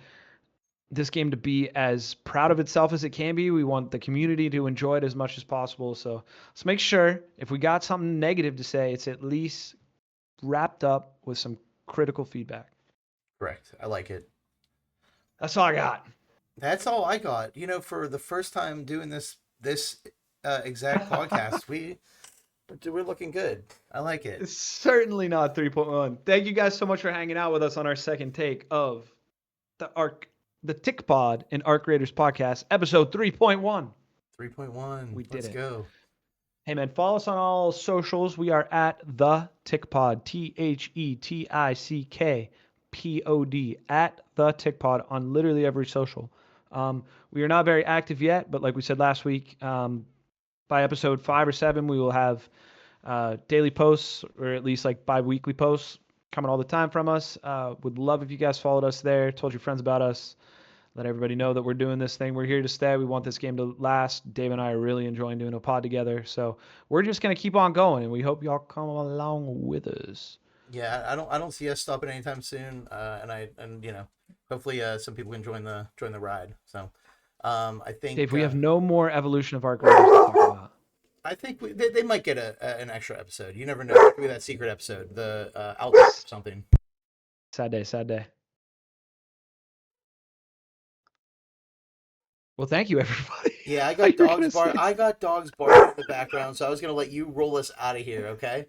this game to be as proud of itself as it can be. We want the community to enjoy it as much as possible. So let's make sure if we got something negative to say, it's at least wrapped up with some critical feedback. Correct. I like it. That's all I got. That's all I got. For the first time doing this exact podcast, we're looking good. I like it. It's certainly not 3.1. Thank you guys so much for hanging out with us on our second take of the Tick Pod and Arc Raiders podcast, episode 3.1. 3.1. We did Let's it. go. Hey man, follow us on all socials. We are at the Tick Pod, TheTickPod, at the Tick Pod on literally every social. We are not very active yet, but like we said last week, by episode 5 or 7, we will have daily posts or at least like bi-weekly posts coming all the time from us. Would love if you guys followed us there, told your friends about us. Let everybody know that we're doing this thing. We're here to stay. We want this game to last. Dave and I are really enjoying doing a pod together. So we're just gonna keep on going, and we hope y'all come along with us. Yeah, I don't see us stopping anytime soon. And hopefully some people can join the ride. So, I think Dave, we have no more evolution of Arc Raiders to talk about. I think they might get an extra episode. You never know. It could be that secret episode, the outlet or something. Sad day, sad day. Well, thank you, everybody. Yeah, I Thought got you were gonna dogs bar. say- I got dogs barking in the background, so I was gonna let you roll us out of here. Okay.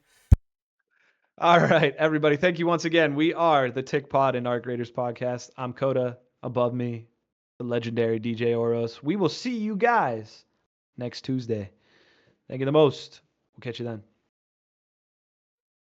All right, everybody. Thank you once again. We are the Tick Pod and Arc Raiders podcast. I'm Coda. Above me, the legendary DJ Oros. We will see you guys next Tuesday. Thank you the most. We'll catch you then.